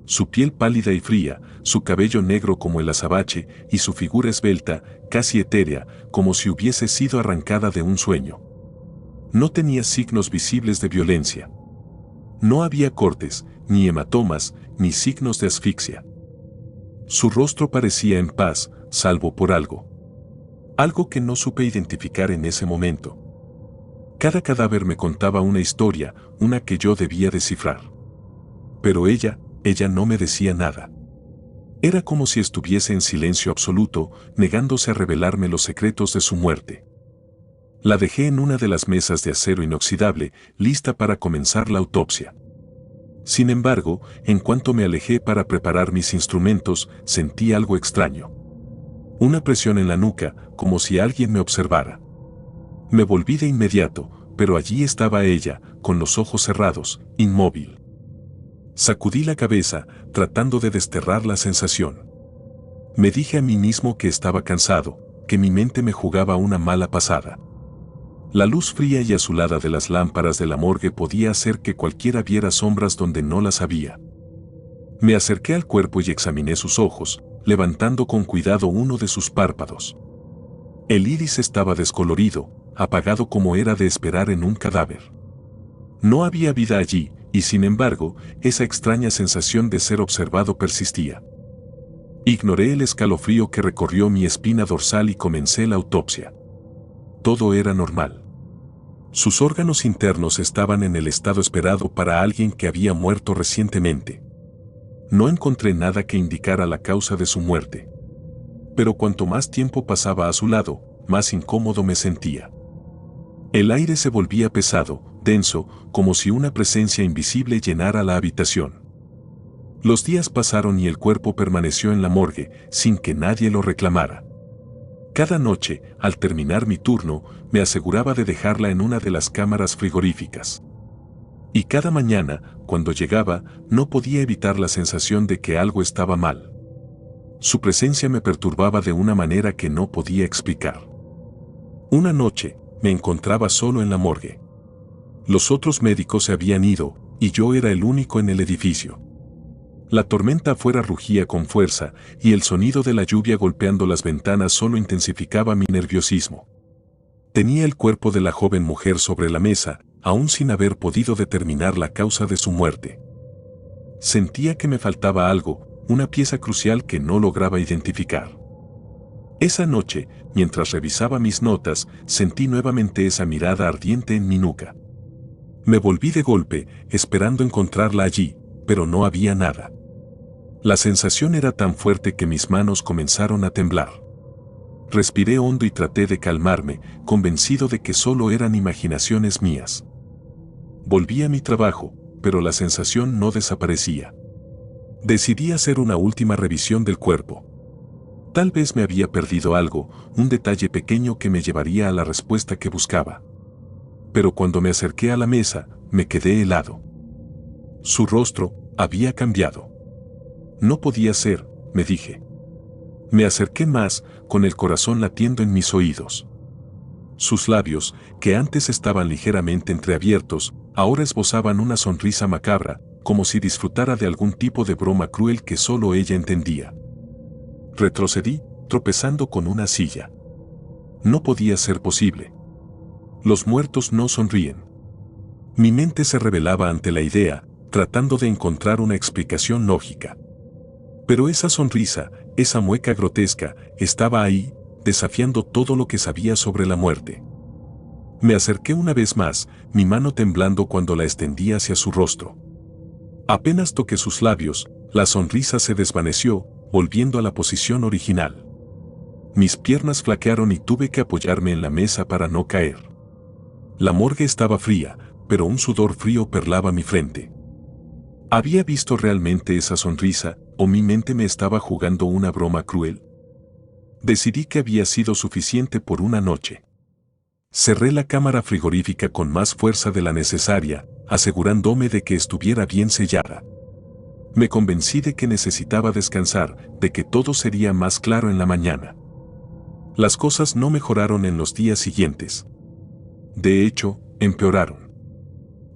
Su piel pálida y fría, su cabello negro como el azabache y su figura esbelta, casi etérea, como si hubiese sido arrancada de un sueño. No tenía signos visibles de violencia. No había cortes, ni hematomas, ni signos de asfixia. Su rostro parecía en paz, salvo por algo. Algo que no supe identificar en ese momento. Cada cadáver me contaba una historia, una que yo debía descifrar. Pero ella no me decía nada. Era como si estuviese en silencio absoluto, negándose a revelarme los secretos de su muerte. La dejé en una de las mesas de acero inoxidable, lista para comenzar la autopsia. Sin embargo, en cuanto me alejé para preparar mis instrumentos, sentí algo extraño. Una presión en la nuca, como si alguien me observara. Me volví de inmediato, pero allí estaba ella, con los ojos cerrados, inmóvil. Sacudí la cabeza, tratando de desterrar la sensación. Me dije a mí mismo que estaba cansado, que mi mente me jugaba una mala pasada. La luz fría y azulada de las lámparas de la morgue podía hacer que cualquiera viera sombras donde no las había. Me acerqué al cuerpo y examiné sus ojos, levantando con cuidado uno de sus párpados. El iris estaba descolorido, apagado como era de esperar en un cadáver. No había vida allí, y sin embargo, esa extraña sensación de ser observado persistía. Ignoré el escalofrío que recorrió mi espina dorsal y comencé la autopsia. Todo era normal. Sus órganos internos estaban en el estado esperado para alguien que había muerto recientemente. No encontré nada que indicara la causa de su muerte. Pero cuanto más tiempo pasaba a su lado, más incómodo me sentía. El aire se volvía pesado, denso, como si una presencia invisible llenara la habitación. Los días pasaron y el cuerpo permaneció en la morgue, sin que nadie lo reclamara. Cada noche, al terminar mi turno, me aseguraba de dejarla en una de las cámaras frigoríficas. Y cada mañana, cuando llegaba, no podía evitar la sensación de que algo estaba mal. Su presencia me perturbaba de una manera que no podía explicar. Una noche, me encontraba solo en la morgue. Los otros médicos se habían ido, y yo era el único en el edificio. La tormenta afuera rugía con fuerza, y el sonido de la lluvia golpeando las ventanas solo intensificaba mi nerviosismo. Tenía el cuerpo de la joven mujer sobre la mesa, aún sin haber podido determinar la causa de su muerte. Sentía que me faltaba algo, una pieza crucial que no lograba identificar. Esa noche, mientras revisaba mis notas, sentí nuevamente esa mirada ardiente en mi nuca. Me volví de golpe, esperando encontrarla allí, pero no había nada. La sensación era tan fuerte que mis manos comenzaron a temblar. Respiré hondo y traté de calmarme, convencido de que solo eran imaginaciones mías. Volví a mi trabajo, pero la sensación no desaparecía. Decidí hacer una última revisión del cuerpo. Tal vez me había perdido algo, un detalle pequeño que me llevaría a la respuesta que buscaba. Pero cuando me acerqué a la mesa, me quedé helado. Su rostro había cambiado. No podía ser, me dije. Me acerqué más, con el corazón latiendo en mis oídos. Sus labios, que antes estaban ligeramente entreabiertos, ahora esbozaban una sonrisa macabra, como si disfrutara de algún tipo de broma cruel que solo ella entendía. Retrocedí, tropezando con una silla. No podía ser posible. Los muertos no sonríen. Mi mente se rebelaba ante la idea, tratando de encontrar una explicación lógica. Pero esa sonrisa, esa mueca grotesca, estaba ahí, desafiando todo lo que sabía sobre la muerte. Me acerqué una vez más, mi mano temblando cuando la extendí hacia su rostro. Apenas toqué sus labios, la sonrisa se desvaneció, volviendo a la posición original. Mis piernas flaquearon y tuve que apoyarme en la mesa para no caer. La morgue estaba fría, pero un sudor frío perlaba mi frente. ¿Había visto realmente esa sonrisa, o mi mente me estaba jugando una broma cruel? Decidí que había sido suficiente por una noche. Cerré la cámara frigorífica con más fuerza de la necesaria, asegurándome de que estuviera bien sellada. Me convencí de que necesitaba descansar, de que todo sería más claro en la mañana. Las cosas no mejoraron en los días siguientes. De hecho, empeoraron.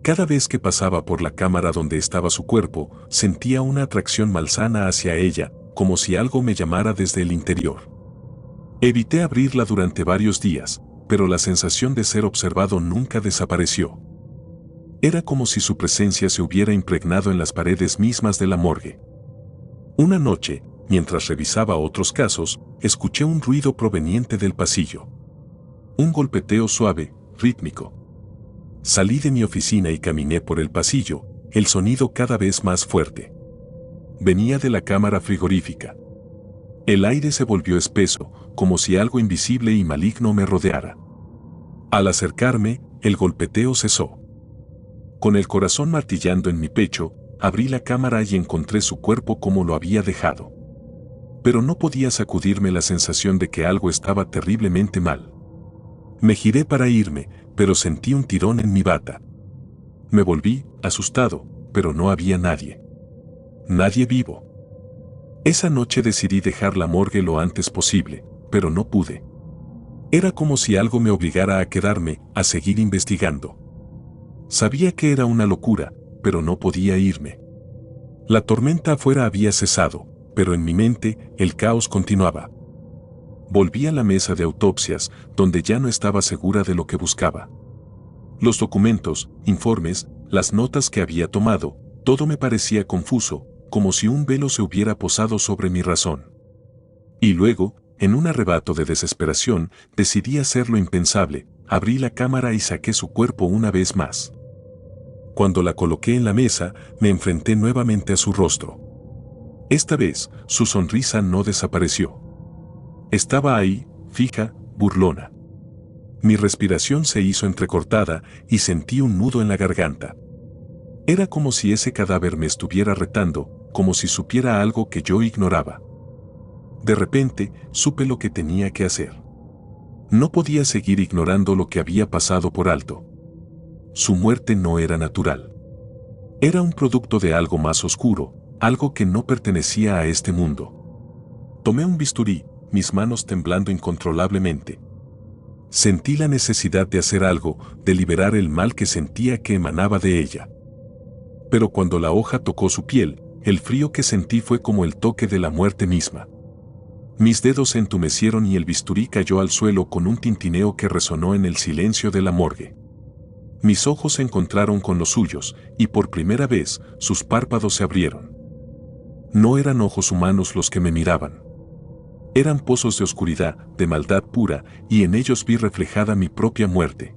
Cada vez que pasaba por la cámara donde estaba su cuerpo, sentía una atracción malsana hacia ella, como si algo me llamara desde el interior. Evité abrirla durante varios días, pero la sensación de ser observado nunca desapareció. Era como si su presencia se hubiera impregnado en las paredes mismas de la morgue. Una noche, mientras revisaba otros casos, escuché un ruido proveniente del pasillo. Un golpeteo suave, rítmico. Salí de mi oficina y caminé por el pasillo, el sonido cada vez más fuerte. Venía de la cámara frigorífica. El aire se volvió espeso, como si algo invisible y maligno me rodeara. Al acercarme, el golpeteo cesó. Con el corazón martillando en mi pecho, abrí la cámara y encontré su cuerpo como lo había dejado. Pero no podía sacudirme la sensación de que algo estaba terriblemente mal. Me giré para irme, pero sentí un tirón en mi bata. Me volví, asustado, pero no había nadie. Nadie vivo. Esa noche decidí dejar la morgue lo antes posible, pero no pude. Era como si algo me obligara a quedarme, a seguir investigando. Sabía que era una locura, pero no podía irme. La tormenta afuera había cesado, pero en mi mente el caos continuaba. Volví a la mesa de autopsias, donde ya no estaba segura de lo que buscaba. Los documentos, informes, las notas que había tomado, todo me parecía confuso, como si un velo se hubiera posado sobre mi razón. Y luego, en un arrebato de desesperación, decidí hacer lo impensable, abrí la cámara y saqué su cuerpo una vez más. Cuando la coloqué en la mesa, me enfrenté nuevamente a su rostro. Esta vez, su sonrisa no desapareció. Estaba ahí, fija, burlona. Mi respiración se hizo entrecortada y sentí un nudo en la garganta. Era como si ese cadáver me estuviera retando, como si supiera algo que yo ignoraba. De repente, supe lo que tenía que hacer. No podía seguir ignorando lo que había pasado por alto. Su muerte no era natural. Era un producto de algo más oscuro, algo que no pertenecía a este mundo. Tomé un bisturí, mis manos temblando incontrolablemente. Sentí la necesidad de hacer algo, de liberar el mal que sentía que emanaba de ella. Pero cuando la hoja tocó su piel, el frío que sentí fue como el toque de la muerte misma. Mis dedos se entumecieron y el bisturí cayó al suelo con un tintineo que resonó en el silencio de la morgue. Mis ojos se encontraron con los suyos, y por primera vez, sus párpados se abrieron. No eran ojos humanos los que me miraban. Eran pozos de oscuridad, de maldad pura, y en ellos vi reflejada mi propia muerte.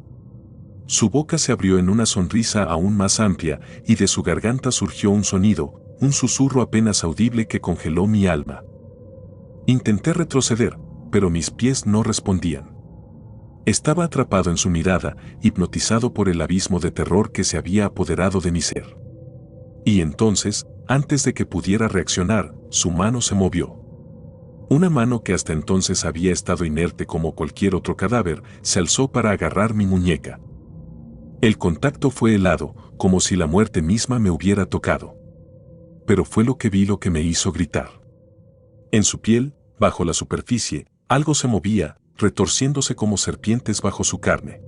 Su boca se abrió en una sonrisa aún más amplia, y de su garganta surgió un sonido, un susurro apenas audible que congeló mi alma. Intenté retroceder, pero mis pies no respondían. Estaba atrapado en su mirada, hipnotizado por el abismo de terror que se había apoderado de mi ser. Y entonces, antes de que pudiera reaccionar, su mano se movió. Una mano que hasta entonces había estado inerte como cualquier otro cadáver, se alzó para agarrar mi muñeca. El contacto fue helado, como si la muerte misma me hubiera tocado. Pero fue lo que vi lo que me hizo gritar. En su piel, bajo la superficie, algo se movía, retorciéndose como serpientes bajo su carne.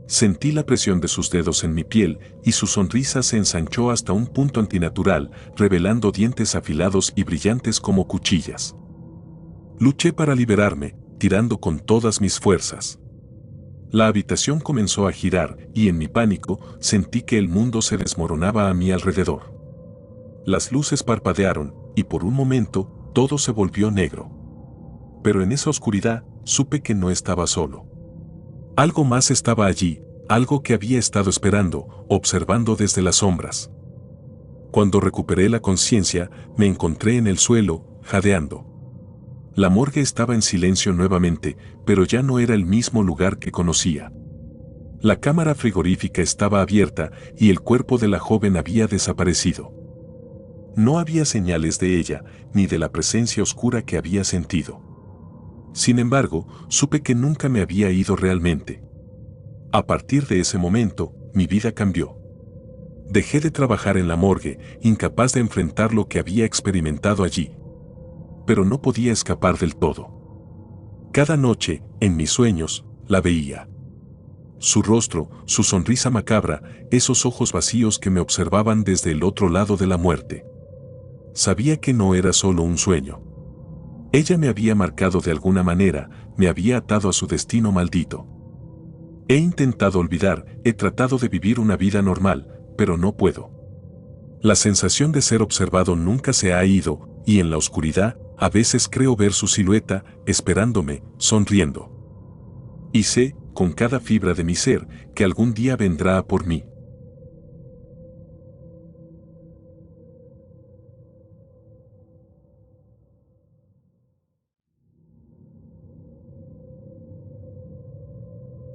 Sentí la presión de sus dedos en mi piel, y su sonrisa se ensanchó hasta un punto antinatural, revelando dientes afilados y brillantes como cuchillas. Luché para liberarme, tirando con todas mis fuerzas. La habitación comenzó a girar, y en mi pánico, sentí que el mundo se desmoronaba a mi alrededor. Las luces parpadearon, y por un momento, todo se volvió negro. Pero en esa oscuridad, supe que no estaba solo. Algo más estaba allí, algo que había estado esperando, observando desde las sombras. Cuando recuperé la conciencia, me encontré en el suelo, jadeando. La morgue estaba en silencio nuevamente, pero ya no era el mismo lugar que conocía. La cámara frigorífica estaba abierta y el cuerpo de la joven había desaparecido. No había señales de ella, ni de la presencia oscura que había sentido. Sin embargo, supe que nunca me había ido realmente. A partir de ese momento, mi vida cambió. Dejé de trabajar en la morgue, incapaz de enfrentar lo que había experimentado allí. Pero no podía escapar del todo. Cada noche, en mis sueños, la veía. Su rostro, su sonrisa macabra, esos ojos vacíos que me observaban desde el otro lado de la muerte. Sabía que no era solo un sueño. Ella me había marcado de alguna manera, me había atado a su destino maldito. He intentado olvidar, he tratado de vivir una vida normal, pero no puedo. La sensación de ser observado nunca se ha ido, y en la oscuridad, a veces creo ver su silueta, esperándome, sonriendo. Y sé, con cada fibra de mi ser, que algún día vendrá a por mí.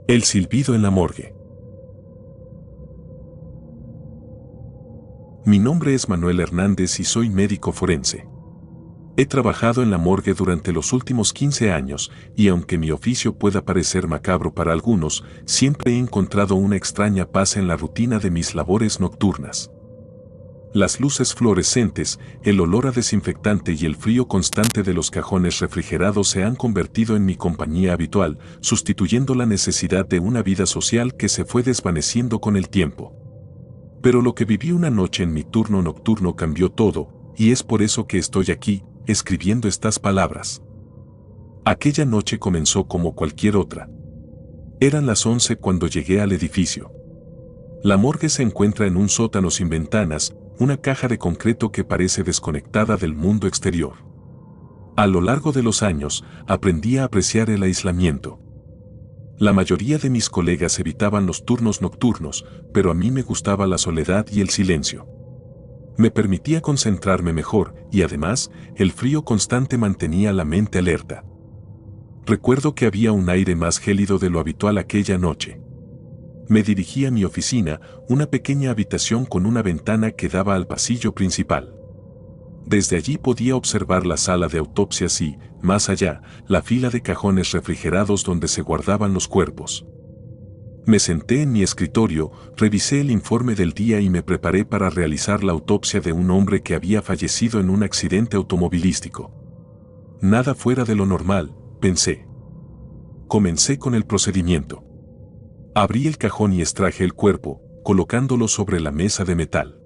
El silbido en la morgue. Mi nombre es Manuel Hernández y soy médico forense. He trabajado en la morgue durante los últimos 15 años y aunque mi oficio pueda parecer macabro para algunos, siempre he encontrado una extraña paz en la rutina de mis labores nocturnas. Las luces fluorescentes, el olor a desinfectante y el frío constante de los cajones refrigerados se han convertido en mi compañía habitual, sustituyendo la necesidad de una vida social que se fue desvaneciendo con el tiempo. Pero lo que viví una noche en mi turno nocturno cambió todo, y es por eso que estoy aquí, escribiendo estas palabras. Aquella noche comenzó como cualquier otra. Eran las 11 cuando llegué al edificio. La morgue se encuentra en un sótano sin ventanas, una caja de concreto que parece desconectada del mundo exterior. A lo largo de los años, aprendí a apreciar el aislamiento. La mayoría de mis colegas evitaban los turnos nocturnos, pero a mí me gustaba la soledad y el silencio. Me permitía concentrarme mejor y además, el frío constante mantenía la mente alerta. Recuerdo que había un aire más gélido de lo habitual aquella noche. Me dirigí a mi oficina, una pequeña habitación con una ventana que daba al pasillo principal. Desde allí podía observar la sala de autopsias y, más allá, la fila de cajones refrigerados donde se guardaban los cuerpos. Me senté en mi escritorio, revisé el informe del día y me preparé para realizar la autopsia de un hombre que había fallecido en un accidente automovilístico. Nada fuera de lo normal, pensé. Comencé con el procedimiento. Abrí el cajón y extraje el cuerpo, colocándolo sobre la mesa de metal.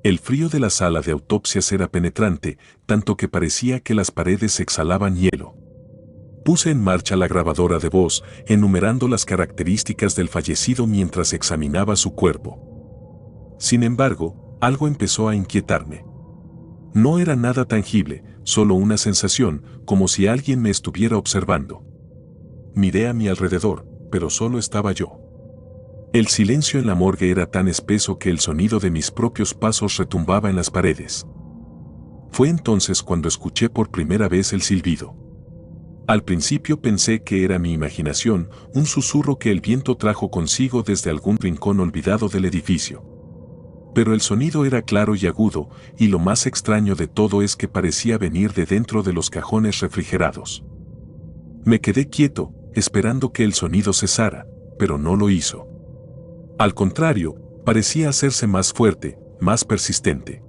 El frío de la sala de autopsias era penetrante, tanto que parecía que las paredes exhalaban hielo. Puse en marcha la grabadora de voz, enumerando las características del fallecido mientras examinaba su cuerpo. Sin embargo, algo empezó a inquietarme. No era nada tangible, solo una sensación, como si alguien me estuviera observando. Miré a mi alrededor, pero solo estaba yo. El silencio en la morgue era tan espeso que el sonido de mis propios pasos retumbaba en las paredes. Fue entonces cuando escuché por primera vez el silbido. Al principio pensé que era mi imaginación, un susurro que el viento trajo consigo desde algún rincón olvidado del edificio. Pero el sonido era claro y agudo, y lo más extraño de todo es que parecía venir de dentro de los cajones refrigerados. Me quedé quieto, esperando que el sonido cesara, pero no lo hizo. Al contrario, parecía hacerse más fuerte, más persistente.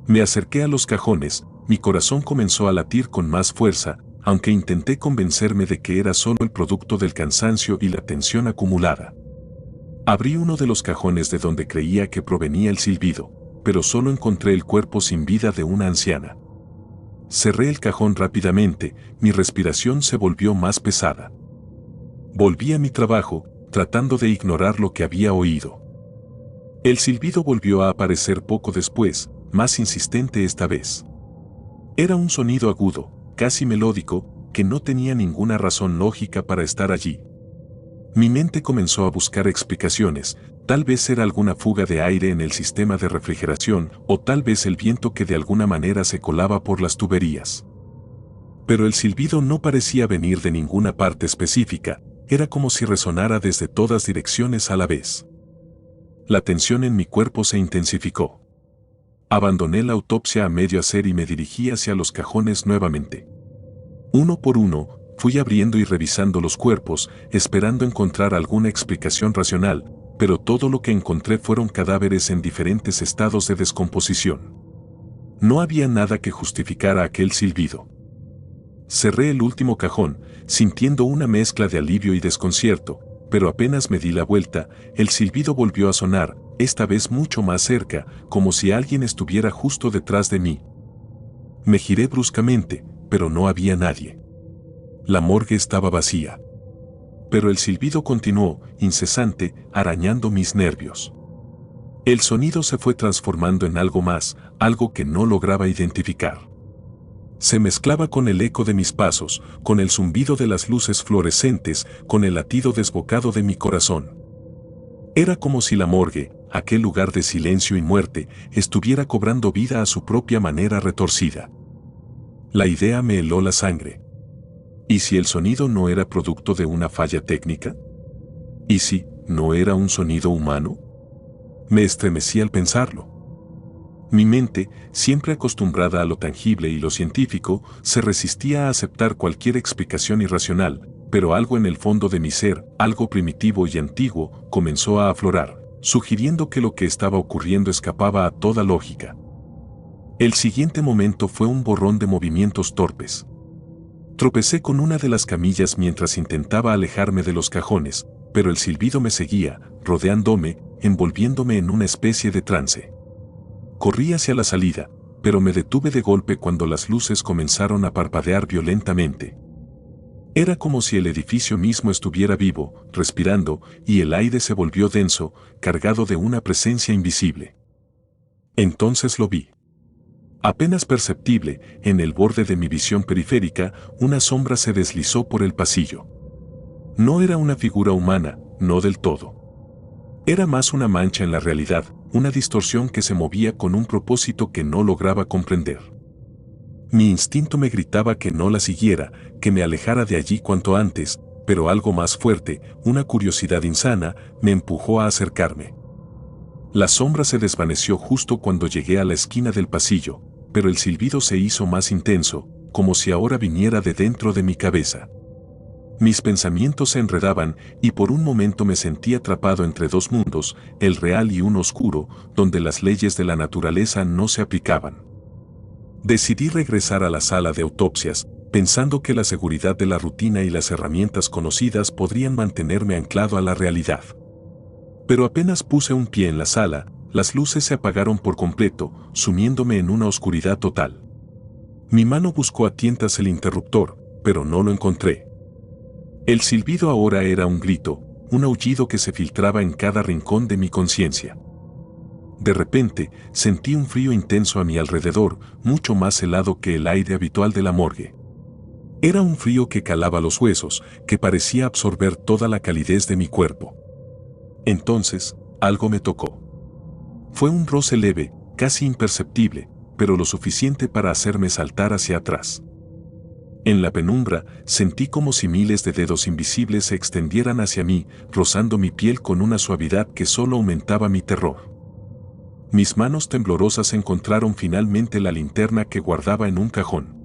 Me acerqué a los cajones, mi corazón comenzó a latir con más fuerza, aunque intenté convencerme de que era solo el producto del cansancio y la tensión acumulada. Abrí uno de los cajones de donde creía que provenía el silbido, pero solo encontré el cuerpo sin vida de una anciana. Cerré el cajón rápidamente, mi respiración se volvió más pesada. Volví a mi trabajo, tratando de ignorar lo que había oído. El silbido volvió a aparecer poco después, más insistente esta vez. Era un sonido agudo, casi melódico, que no tenía ninguna razón lógica para estar allí. Mi mente comenzó a buscar explicaciones, tal vez era alguna fuga de aire en el sistema de refrigeración o tal vez el viento que de alguna manera se colaba por las tuberías. Pero el silbido no parecía venir de ninguna parte específica, era como si resonara desde todas direcciones a la vez. La tensión en mi cuerpo se intensificó. Abandoné la autopsia a medio hacer y me dirigí hacia los cajones nuevamente. Uno por uno, fui abriendo y revisando los cuerpos, esperando encontrar alguna explicación racional, pero todo lo que encontré fueron cadáveres en diferentes estados de descomposición. No había nada que justificara aquel silbido. Cerré el último cajón, sintiendo una mezcla de alivio y desconcierto, pero apenas me di la vuelta, el silbido volvió a sonar, esta vez mucho más cerca, como si alguien estuviera justo detrás de mí. Me giré bruscamente, pero no había nadie. La morgue estaba vacía. Pero el silbido continuó, incesante, arañando mis nervios. El sonido se fue transformando en algo más, algo que no lograba identificar. Se mezclaba con el eco de mis pasos, con el zumbido de las luces fluorescentes, con el latido desbocado de mi corazón. Era como si la morgue, aquel lugar de silencio y muerte, estuviera cobrando vida a su propia manera retorcida. La idea me heló la sangre. ¿Y si el sonido no era producto de una falla técnica? ¿Y si no era un sonido humano? Me estremecí al pensarlo. Mi mente, siempre acostumbrada a lo tangible y lo científico, se resistía a aceptar cualquier explicación irracional, pero algo en el fondo de mi ser, algo primitivo y antiguo, comenzó a aflorar, sugiriendo que lo que estaba ocurriendo escapaba a toda lógica. El siguiente momento fue un borrón de movimientos torpes. Tropecé con una de las camillas mientras intentaba alejarme de los cajones, pero el silbido me seguía, rodeándome, envolviéndome en una especie de trance. Corrí hacia la salida, pero me detuve de golpe cuando las luces comenzaron a parpadear violentamente. Era como si el edificio mismo estuviera vivo, respirando, y el aire se volvió denso, cargado de una presencia invisible. Entonces lo vi. Apenas perceptible, en el borde de mi visión periférica, una sombra se deslizó por el pasillo. No era una figura humana, no del todo. Era más una mancha en la realidad, una distorsión que se movía con un propósito que no lograba comprender. Mi instinto me gritaba que no la siguiera, que me alejara de allí cuanto antes, pero algo más fuerte, una curiosidad insana, me empujó a acercarme. La sombra se desvaneció justo cuando llegué a la esquina del pasillo, pero el silbido se hizo más intenso, como si ahora viniera de dentro de mi cabeza. Mis pensamientos se enredaban y por un momento me sentí atrapado entre dos mundos, el real y uno oscuro, donde las leyes de la naturaleza no se aplicaban. Decidí regresar a la sala de autopsias, pensando que la seguridad de la rutina y las herramientas conocidas podrían mantenerme anclado a la realidad. Pero apenas puse un pie en la sala, las luces se apagaron por completo, sumiéndome en una oscuridad total. Mi mano buscó a tientas el interruptor, pero no lo encontré. El silbido ahora era un grito, un aullido que se filtraba en cada rincón de mi conciencia. De repente, sentí un frío intenso a mi alrededor, mucho más helado que el aire habitual de la morgue. Era un frío que calaba los huesos, que parecía absorber toda la calidez de mi cuerpo. Entonces, algo me tocó. Fue un roce leve, casi imperceptible, pero lo suficiente para hacerme saltar hacia atrás. En la penumbra, sentí como si miles de dedos invisibles se extendieran hacia mí, rozando mi piel con una suavidad que solo aumentaba mi terror. Mis manos temblorosas encontraron finalmente la linterna que guardaba en un cajón.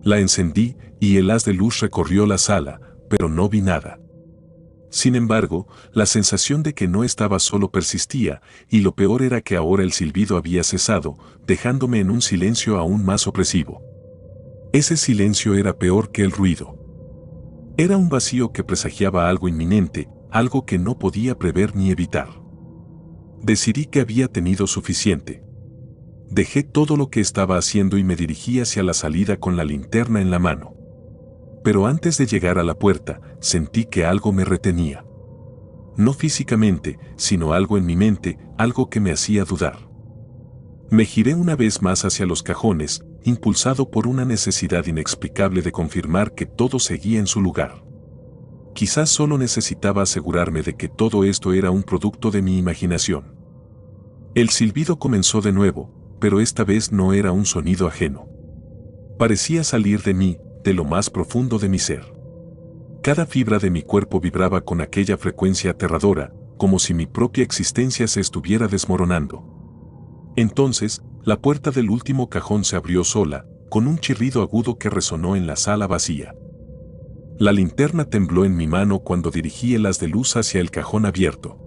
La encendí y el haz de luz recorrió la sala, pero no vi nada. Sin embargo, la sensación de que no estaba solo persistía, y lo peor era que ahora el silbido había cesado, dejándome en un silencio aún más opresivo. Ese silencio era peor que el ruido. Era un vacío que presagiaba algo inminente, algo que no podía prever ni evitar. Decidí que había tenido suficiente. Dejé todo lo que estaba haciendo y me dirigí hacia la salida con la linterna en la mano. Pero antes de llegar a la puerta, sentí que algo me retenía. No físicamente, sino algo en mi mente, algo que me hacía dudar. Me giré una vez más hacia los cajones, impulsado por una necesidad inexplicable de confirmar que todo seguía en su lugar. Quizás solo necesitaba asegurarme de que todo esto era un producto de mi imaginación. El silbido comenzó de nuevo, pero esta vez no era un sonido ajeno. Parecía salir de mí, de lo más profundo de mi ser. Cada fibra de mi cuerpo vibraba con aquella frecuencia aterradora, como si mi propia existencia se estuviera desmoronando. Entonces, la puerta del último cajón se abrió sola, con un chirrido agudo que resonó en la sala vacía. La linterna tembló en mi mano cuando dirigí el haz de luz hacia el cajón abierto.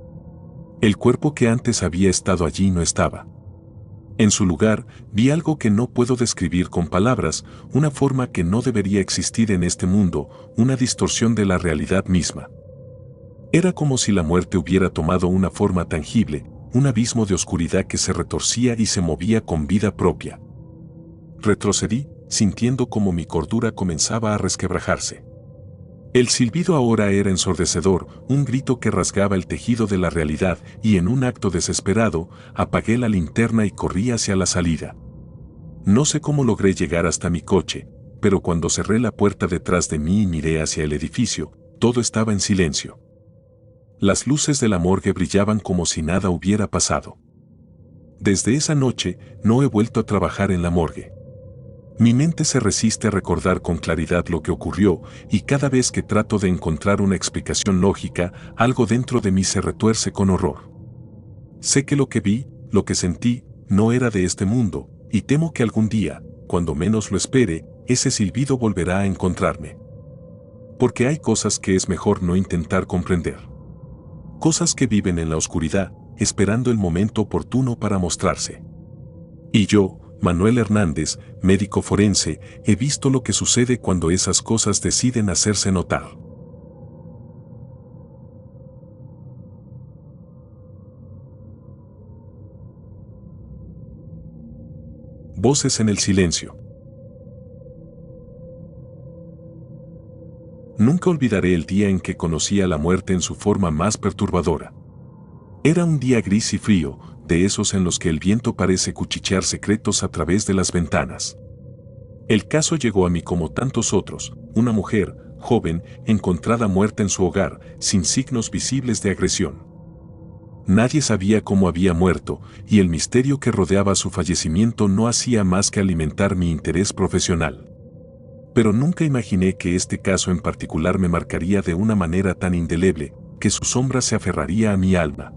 El cuerpo que antes había estado allí no estaba. En su lugar, vi algo que no puedo describir con palabras, una forma que no debería existir en este mundo, una distorsión de la realidad misma. Era como si la muerte hubiera tomado una forma tangible, un abismo de oscuridad que se retorcía y se movía con vida propia. Retrocedí, sintiendo como mi cordura comenzaba a resquebrajarse. El silbido ahora era ensordecedor, un grito que rasgaba el tejido de la realidad, y en un acto desesperado, apagué la linterna y corrí hacia la salida. No sé cómo logré llegar hasta mi coche, pero cuando cerré la puerta detrás de mí y miré hacia el edificio, todo estaba en silencio. Las luces de la morgue brillaban como si nada hubiera pasado. Desde esa noche, no he vuelto a trabajar en la morgue. Mi mente se resiste a recordar con claridad lo que ocurrió, y cada vez que trato de encontrar una explicación lógica, algo dentro de mí se retuerce con horror. Sé que lo que vi, lo que sentí, no era de este mundo, y temo que algún día, cuando menos lo espere, ese silbido volverá a encontrarme. Porque hay cosas que es mejor no intentar comprender. Cosas que viven en la oscuridad, esperando el momento oportuno para mostrarse. Y yo, Manuel Hernández, médico forense, he visto lo que sucede cuando esas cosas deciden hacerse notar. Voces en el silencio. Nunca olvidaré el día en que conocí a la muerte en su forma más perturbadora. Era un día gris y frío, de esos en los que el viento parece cuchichear secretos a través de las ventanas. El caso llegó a mí como tantos otros, una mujer, joven, encontrada muerta en su hogar, sin signos visibles de agresión. Nadie sabía cómo había muerto, y el misterio que rodeaba su fallecimiento no hacía más que alimentar mi interés profesional. Pero nunca imaginé que este caso en particular me marcaría de una manera tan indeleble, que su sombra se aferraría a mi alma.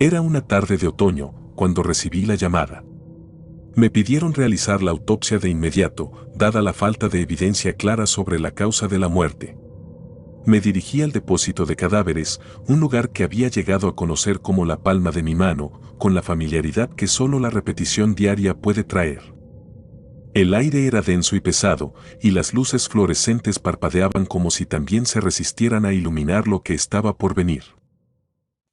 Era una tarde de otoño, cuando recibí la llamada. Me pidieron realizar la autopsia de inmediato, dada la falta de evidencia clara sobre la causa de la muerte. Me dirigí al depósito de cadáveres, un lugar que había llegado a conocer como la palma de mi mano, con la familiaridad que solo la repetición diaria puede traer. El aire era denso y pesado, y las luces fluorescentes parpadeaban como si también se resistieran a iluminar lo que estaba por venir.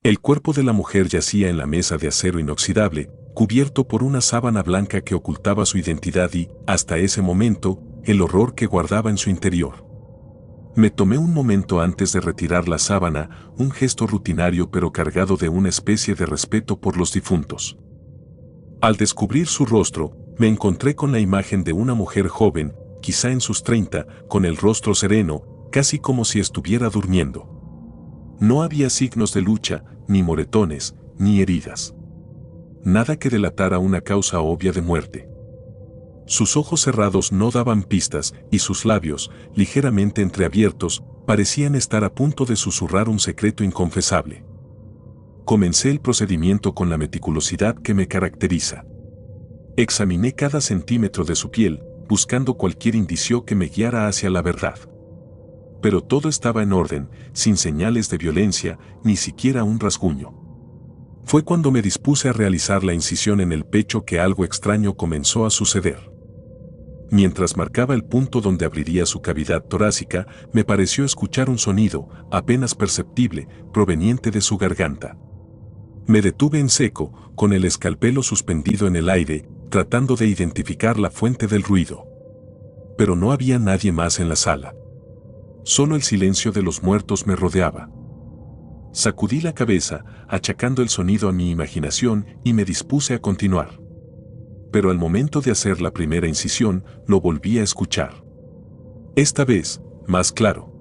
El cuerpo de la mujer yacía en la mesa de acero inoxidable, cubierto por una sábana blanca que ocultaba su identidad y, hasta ese momento, el horror que guardaba en su interior. Me tomé un momento antes de retirar la sábana, un gesto rutinario pero cargado de una especie de respeto por los difuntos. Al descubrir su rostro, me encontré con la imagen de una mujer joven, quizá en sus 30, con el rostro sereno, casi como si estuviera durmiendo. No había signos de lucha, ni moretones, ni heridas. Nada que delatara una causa obvia de muerte. Sus ojos cerrados no daban pistas, y sus labios, ligeramente entreabiertos, parecían estar a punto de susurrar un secreto inconfesable. Comencé el procedimiento con la meticulosidad que me caracteriza. Examiné cada centímetro de su piel, buscando cualquier indicio que me guiara hacia la verdad. Pero todo estaba en orden, sin señales de violencia, ni siquiera un rasguño. Fue cuando me dispuse a realizar la incisión en el pecho que algo extraño comenzó a suceder. Mientras marcaba el punto donde abriría su cavidad torácica, me pareció escuchar un sonido, apenas perceptible, proveniente de su garganta. Me detuve en seco, con el escalpelo suspendido en el aire, tratando de identificar la fuente del ruido. Pero no había nadie más en la sala. Solo el silencio de los muertos me rodeaba. Sacudí la cabeza, achacando el sonido a mi imaginación, y me dispuse a continuar. pero al momento de hacer la primera incisión, lo volví a escuchar. Esta vez, más claro.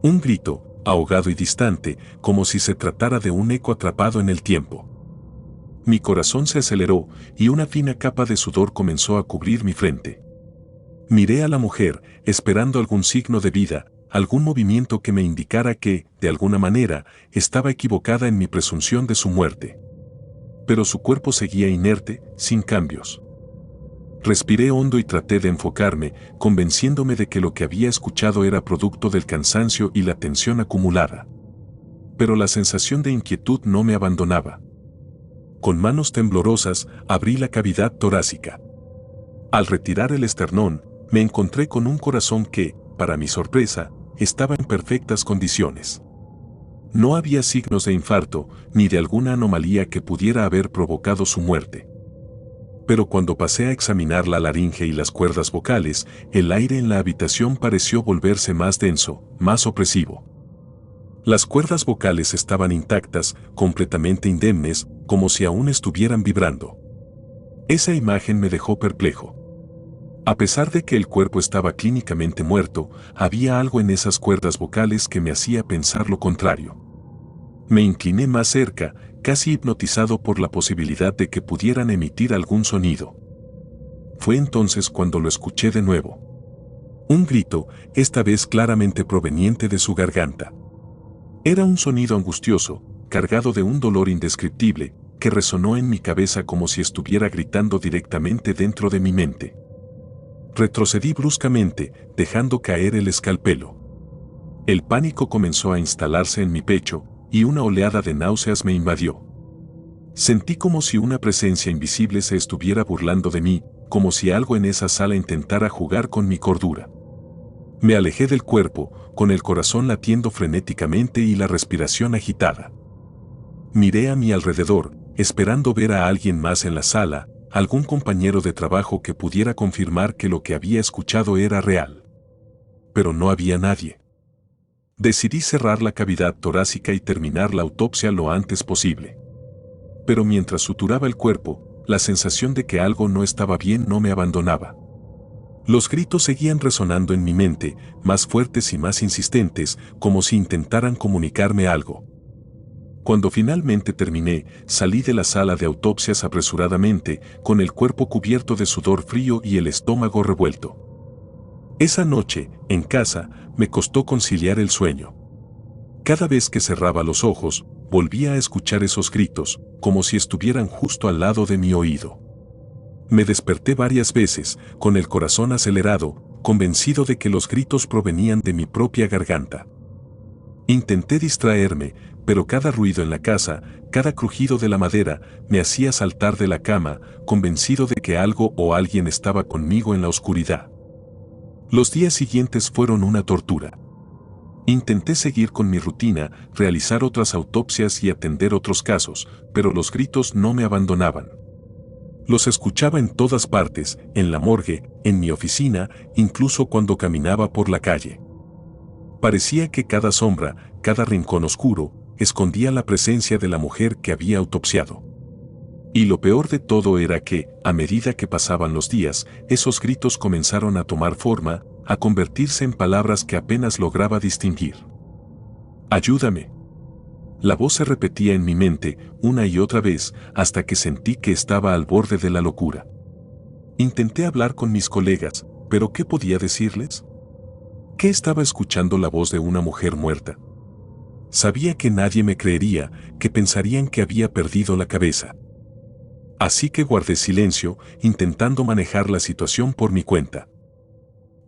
Un grito, ahogado y distante, como si se tratara de un eco atrapado en el tiempo. Mi corazón se aceleró y una fina capa de sudor comenzó a cubrir mi frente. Miré a la mujer, esperando algún signo de vida, algún movimiento que me indicara que, de alguna manera, estaba equivocada en mi presunción de su muerte. Pero su cuerpo seguía inerte, sin cambios. Respiré hondo y traté de enfocarme, convenciéndome de que lo que había escuchado era producto del cansancio y la tensión acumulada. Pero la sensación de inquietud no me abandonaba. Con manos temblorosas, abrí la cavidad torácica. Al retirar el esternón, me encontré con un corazón que, para mi sorpresa, estaba en perfectas condiciones. No había signos de infarto, ni de alguna anomalía que pudiera haber provocado su muerte. Pero cuando pasé a examinar la laringe y las cuerdas vocales, el aire en la habitación pareció volverse más denso, más opresivo. Las cuerdas vocales estaban intactas, completamente indemnes, como si aún estuvieran vibrando. Esa imagen me dejó perplejo. A pesar de que el cuerpo estaba clínicamente muerto, había algo en esas cuerdas vocales que me hacía pensar lo contrario. Me incliné más cerca, casi hipnotizado por la posibilidad de que pudieran emitir algún sonido. Fue entonces cuando lo escuché de nuevo. Un grito, esta vez claramente proveniente de su garganta. Era un sonido angustioso, cargado de un dolor indescriptible, que resonó en mi cabeza como si estuviera gritando directamente dentro de mi mente. Retrocedí bruscamente, dejando caer el escalpelo. El pánico comenzó a instalarse en mi pecho, y una oleada de náuseas me invadió. Sentí como si una presencia invisible se estuviera burlando de mí, como si algo en esa sala intentara jugar con mi cordura. Me alejé del cuerpo, con el corazón latiendo frenéticamente y la respiración agitada. Miré a mi alrededor, esperando ver a alguien más en la sala, algún compañero de trabajo que pudiera confirmar que lo que había escuchado era real. Pero no había nadie. Decidí cerrar la cavidad torácica y terminar la autopsia lo antes posible. Pero mientras suturaba el cuerpo, la sensación de que algo no estaba bien no me abandonaba. Los gritos seguían resonando en mi mente, más fuertes y más insistentes, como si intentaran comunicarme algo. Cuando finalmente terminé, salí de la sala de autopsias apresuradamente, con el cuerpo cubierto de sudor frío y el estómago revuelto. Esa noche, en casa, me costó conciliar el sueño. Cada vez que cerraba los ojos, volvía a escuchar esos gritos, como si estuvieran justo al lado de mi oído. Me desperté varias veces, con el corazón acelerado, convencido de que los gritos provenían de mi propia garganta. Intenté distraerme, pero cada ruido en la casa, cada crujido de la madera, me hacía saltar de la cama, convencido de que algo o alguien estaba conmigo en la oscuridad. Los días siguientes fueron una tortura. Intenté seguir con mi rutina, realizar otras autopsias y atender otros casos, pero los gritos no me abandonaban. Los escuchaba en todas partes, en la morgue, en mi oficina, incluso cuando caminaba por la calle. Parecía que cada sombra, cada rincón oscuro, escondía la presencia de la mujer que había autopsiado. Y lo peor de todo era que, a medida que pasaban los días, esos gritos comenzaron a tomar forma, a convertirse en palabras que apenas lograba distinguir. «Ayúdame». La voz se repetía en mi mente una y otra vez hasta que sentí que estaba al borde de la locura. Intenté hablar con mis colegas, pero ¿qué podía decirles? ¿Qué estaba escuchando la voz de una mujer muerta? Sabía que nadie me creería, que pensarían que había perdido la cabeza. Así que guardé silencio, intentando manejar la situación por mi cuenta.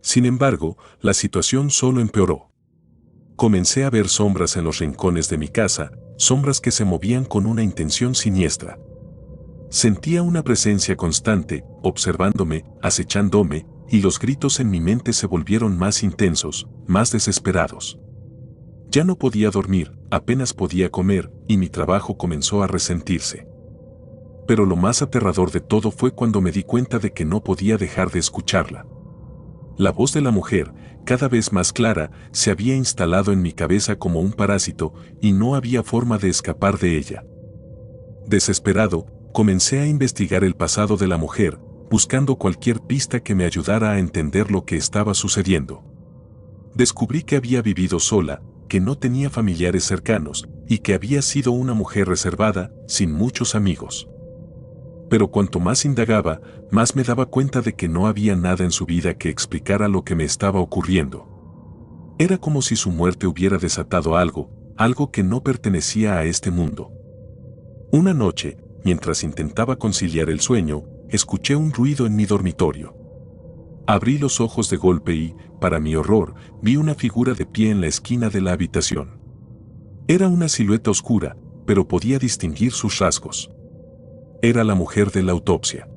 Sin embargo, la situación solo empeoró. Comencé a ver sombras en los rincones de mi casa, sombras que se movían con una intención siniestra. Sentía una presencia constante, observándome, acechándome, y los gritos en mi mente se volvieron más intensos, más desesperados. Ya no podía dormir, apenas podía comer, y mi trabajo comenzó a resentirse. Pero lo más aterrador de todo fue cuando me di cuenta de que no podía dejar de escucharla. La voz de la mujer, cada vez más clara, se había instalado en mi cabeza como un parásito y no había forma de escapar de ella. Desesperado, Comencé a investigar el pasado de la mujer, buscando cualquier pista que me ayudara a entender lo que estaba sucediendo. Descubrí que había vivido sola, que no tenía familiares cercanos y que había sido una mujer reservada, sin muchos amigos. Pero cuanto más indagaba, más me daba cuenta de que no había nada en su vida que explicara lo que me estaba ocurriendo. Era como si su muerte hubiera desatado algo que no pertenecía a este mundo. Una noche, mientras intentaba conciliar el sueño, escuché un ruido en mi dormitorio. Abrí los ojos de golpe y, para mi horror, vi una figura de pie en la esquina de la habitación. Era una silueta oscura, pero podía distinguir sus rasgos. Era la mujer de la autopsia.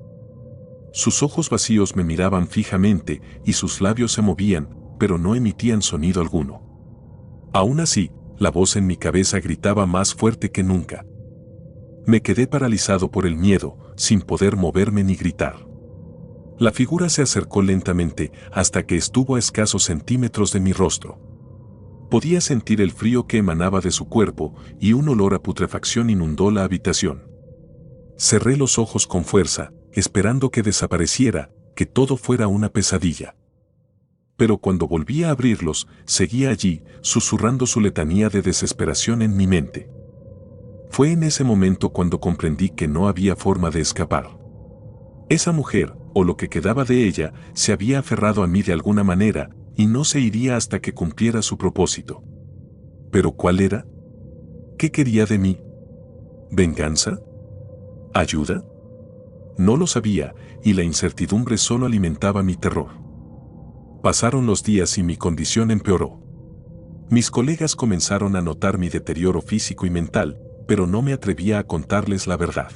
Sus ojos vacíos me miraban fijamente y sus labios se movían, pero no emitían sonido alguno. Aún así, la voz en mi cabeza gritaba más fuerte que nunca. Me quedé paralizado por el miedo, sin poder moverme ni gritar. La figura se acercó lentamente hasta que estuvo a escasos centímetros de mi rostro. Podía sentir el frío que emanaba de su cuerpo y un olor a putrefacción inundó la habitación. Cerré los ojos con fuerza, esperando que desapareciera, que todo fuera una pesadilla. Pero cuando volví a abrirlos, seguía allí, susurrando su letanía de desesperación en mi mente. Fue en ese momento cuando comprendí que no había forma de escapar. Esa mujer, o lo que quedaba de ella, se había aferrado a mí de alguna manera, y no se iría hasta que cumpliera su propósito. ¿Pero cuál era? ¿Qué quería de mí? ¿Venganza? ¿Ayuda? No lo sabía, y la incertidumbre solo alimentaba mi terror. Pasaron los días y mi condición empeoró. Mis colegas comenzaron a notar mi deterioro físico y mental, pero no me atrevía a contarles la verdad.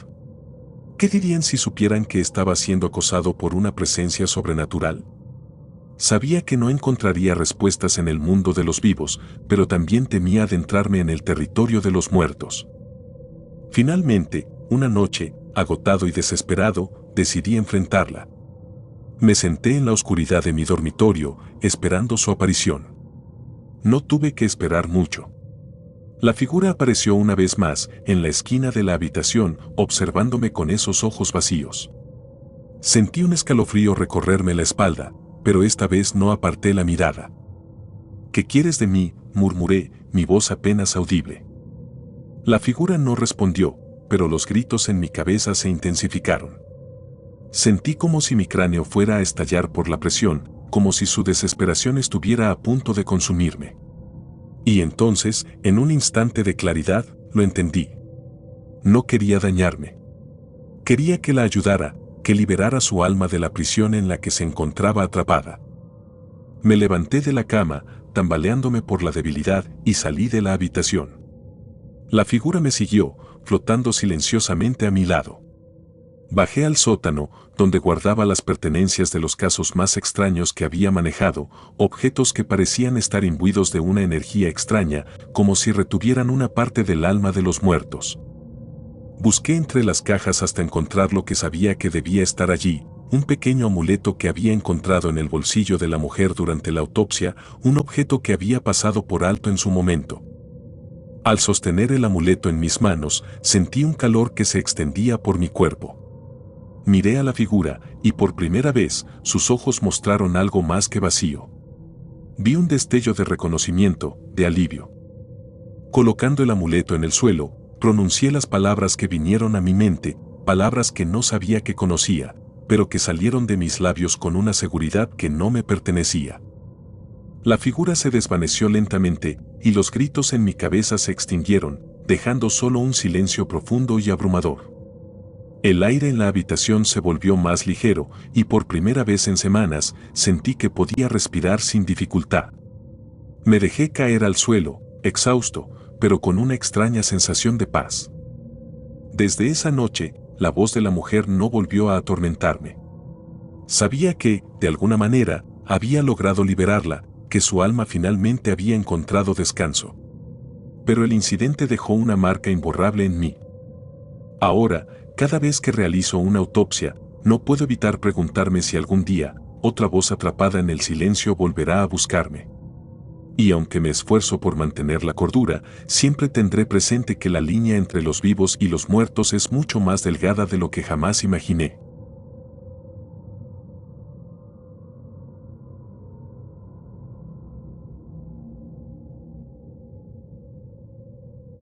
¿Qué dirían si supieran que estaba siendo acosado por una presencia sobrenatural? Sabía que no encontraría respuestas en el mundo de los vivos, pero también temía adentrarme en el territorio de los muertos. Finalmente, una noche, agotado y desesperado, decidí enfrentarla. Me senté en la oscuridad de mi dormitorio, esperando su aparición. No tuve que esperar mucho. La figura apareció una vez más, en la esquina de la habitación, observándome con esos ojos vacíos. Sentí un escalofrío recorrerme la espalda, pero esta vez no aparté la mirada. ¿Qué quieres de mí?, murmuré, mi voz apenas audible. La figura no respondió, pero los gritos en mi cabeza se intensificaron. Sentí como si mi cráneo fuera a estallar por la presión, como si su desesperación estuviera a punto de consumirme. Y entonces, en un instante de claridad, lo entendí. No quería dañarme. Quería que la ayudara, que liberara su alma de la prisión en la que se encontraba atrapada. Me levanté de la cama, tambaleándome por la debilidad, y salí de la habitación. La figura me siguió, flotando silenciosamente a mi lado. Bajé al sótano, donde guardaba las pertenencias de los casos más extraños que había manejado, objetos que parecían estar imbuidos de una energía extraña, como si retuvieran una parte del alma de los muertos. Busqué entre las cajas hasta encontrar lo que sabía que debía estar allí, un pequeño amuleto que había encontrado en el bolsillo de la mujer durante la autopsia, un objeto que había pasado por alto en su momento. Al sostener el amuleto en mis manos, sentí un calor que se extendía por mi cuerpo. Miré a la figura, y por primera vez, sus ojos mostraron algo más que vacío. Vi un destello de reconocimiento, de alivio. Colocando el amuleto en el suelo, pronuncié las palabras que vinieron a mi mente, palabras que no sabía que conocía, pero que salieron de mis labios con una seguridad que no me pertenecía. La figura se desvaneció lentamente, y los gritos en mi cabeza se extinguieron, dejando solo un silencio profundo y abrumador. El aire en la habitación se volvió más ligero, y por primera vez en semanas, sentí que podía respirar sin dificultad. Me dejé caer al suelo, exhausto, pero con una extraña sensación de paz. Desde esa noche, la voz de la mujer no volvió a atormentarme. Sabía que, de alguna manera, había logrado liberarla, que su alma finalmente había encontrado descanso. Pero el incidente dejó una marca imborrable en mí. Ahora, cada vez que realizo una autopsia, no puedo evitar preguntarme si algún día, otra voz atrapada en el silencio volverá a buscarme. Y aunque me esfuerzo por mantener la cordura, siempre tendré presente que la línea entre los vivos y los muertos es mucho más delgada de lo que jamás imaginé.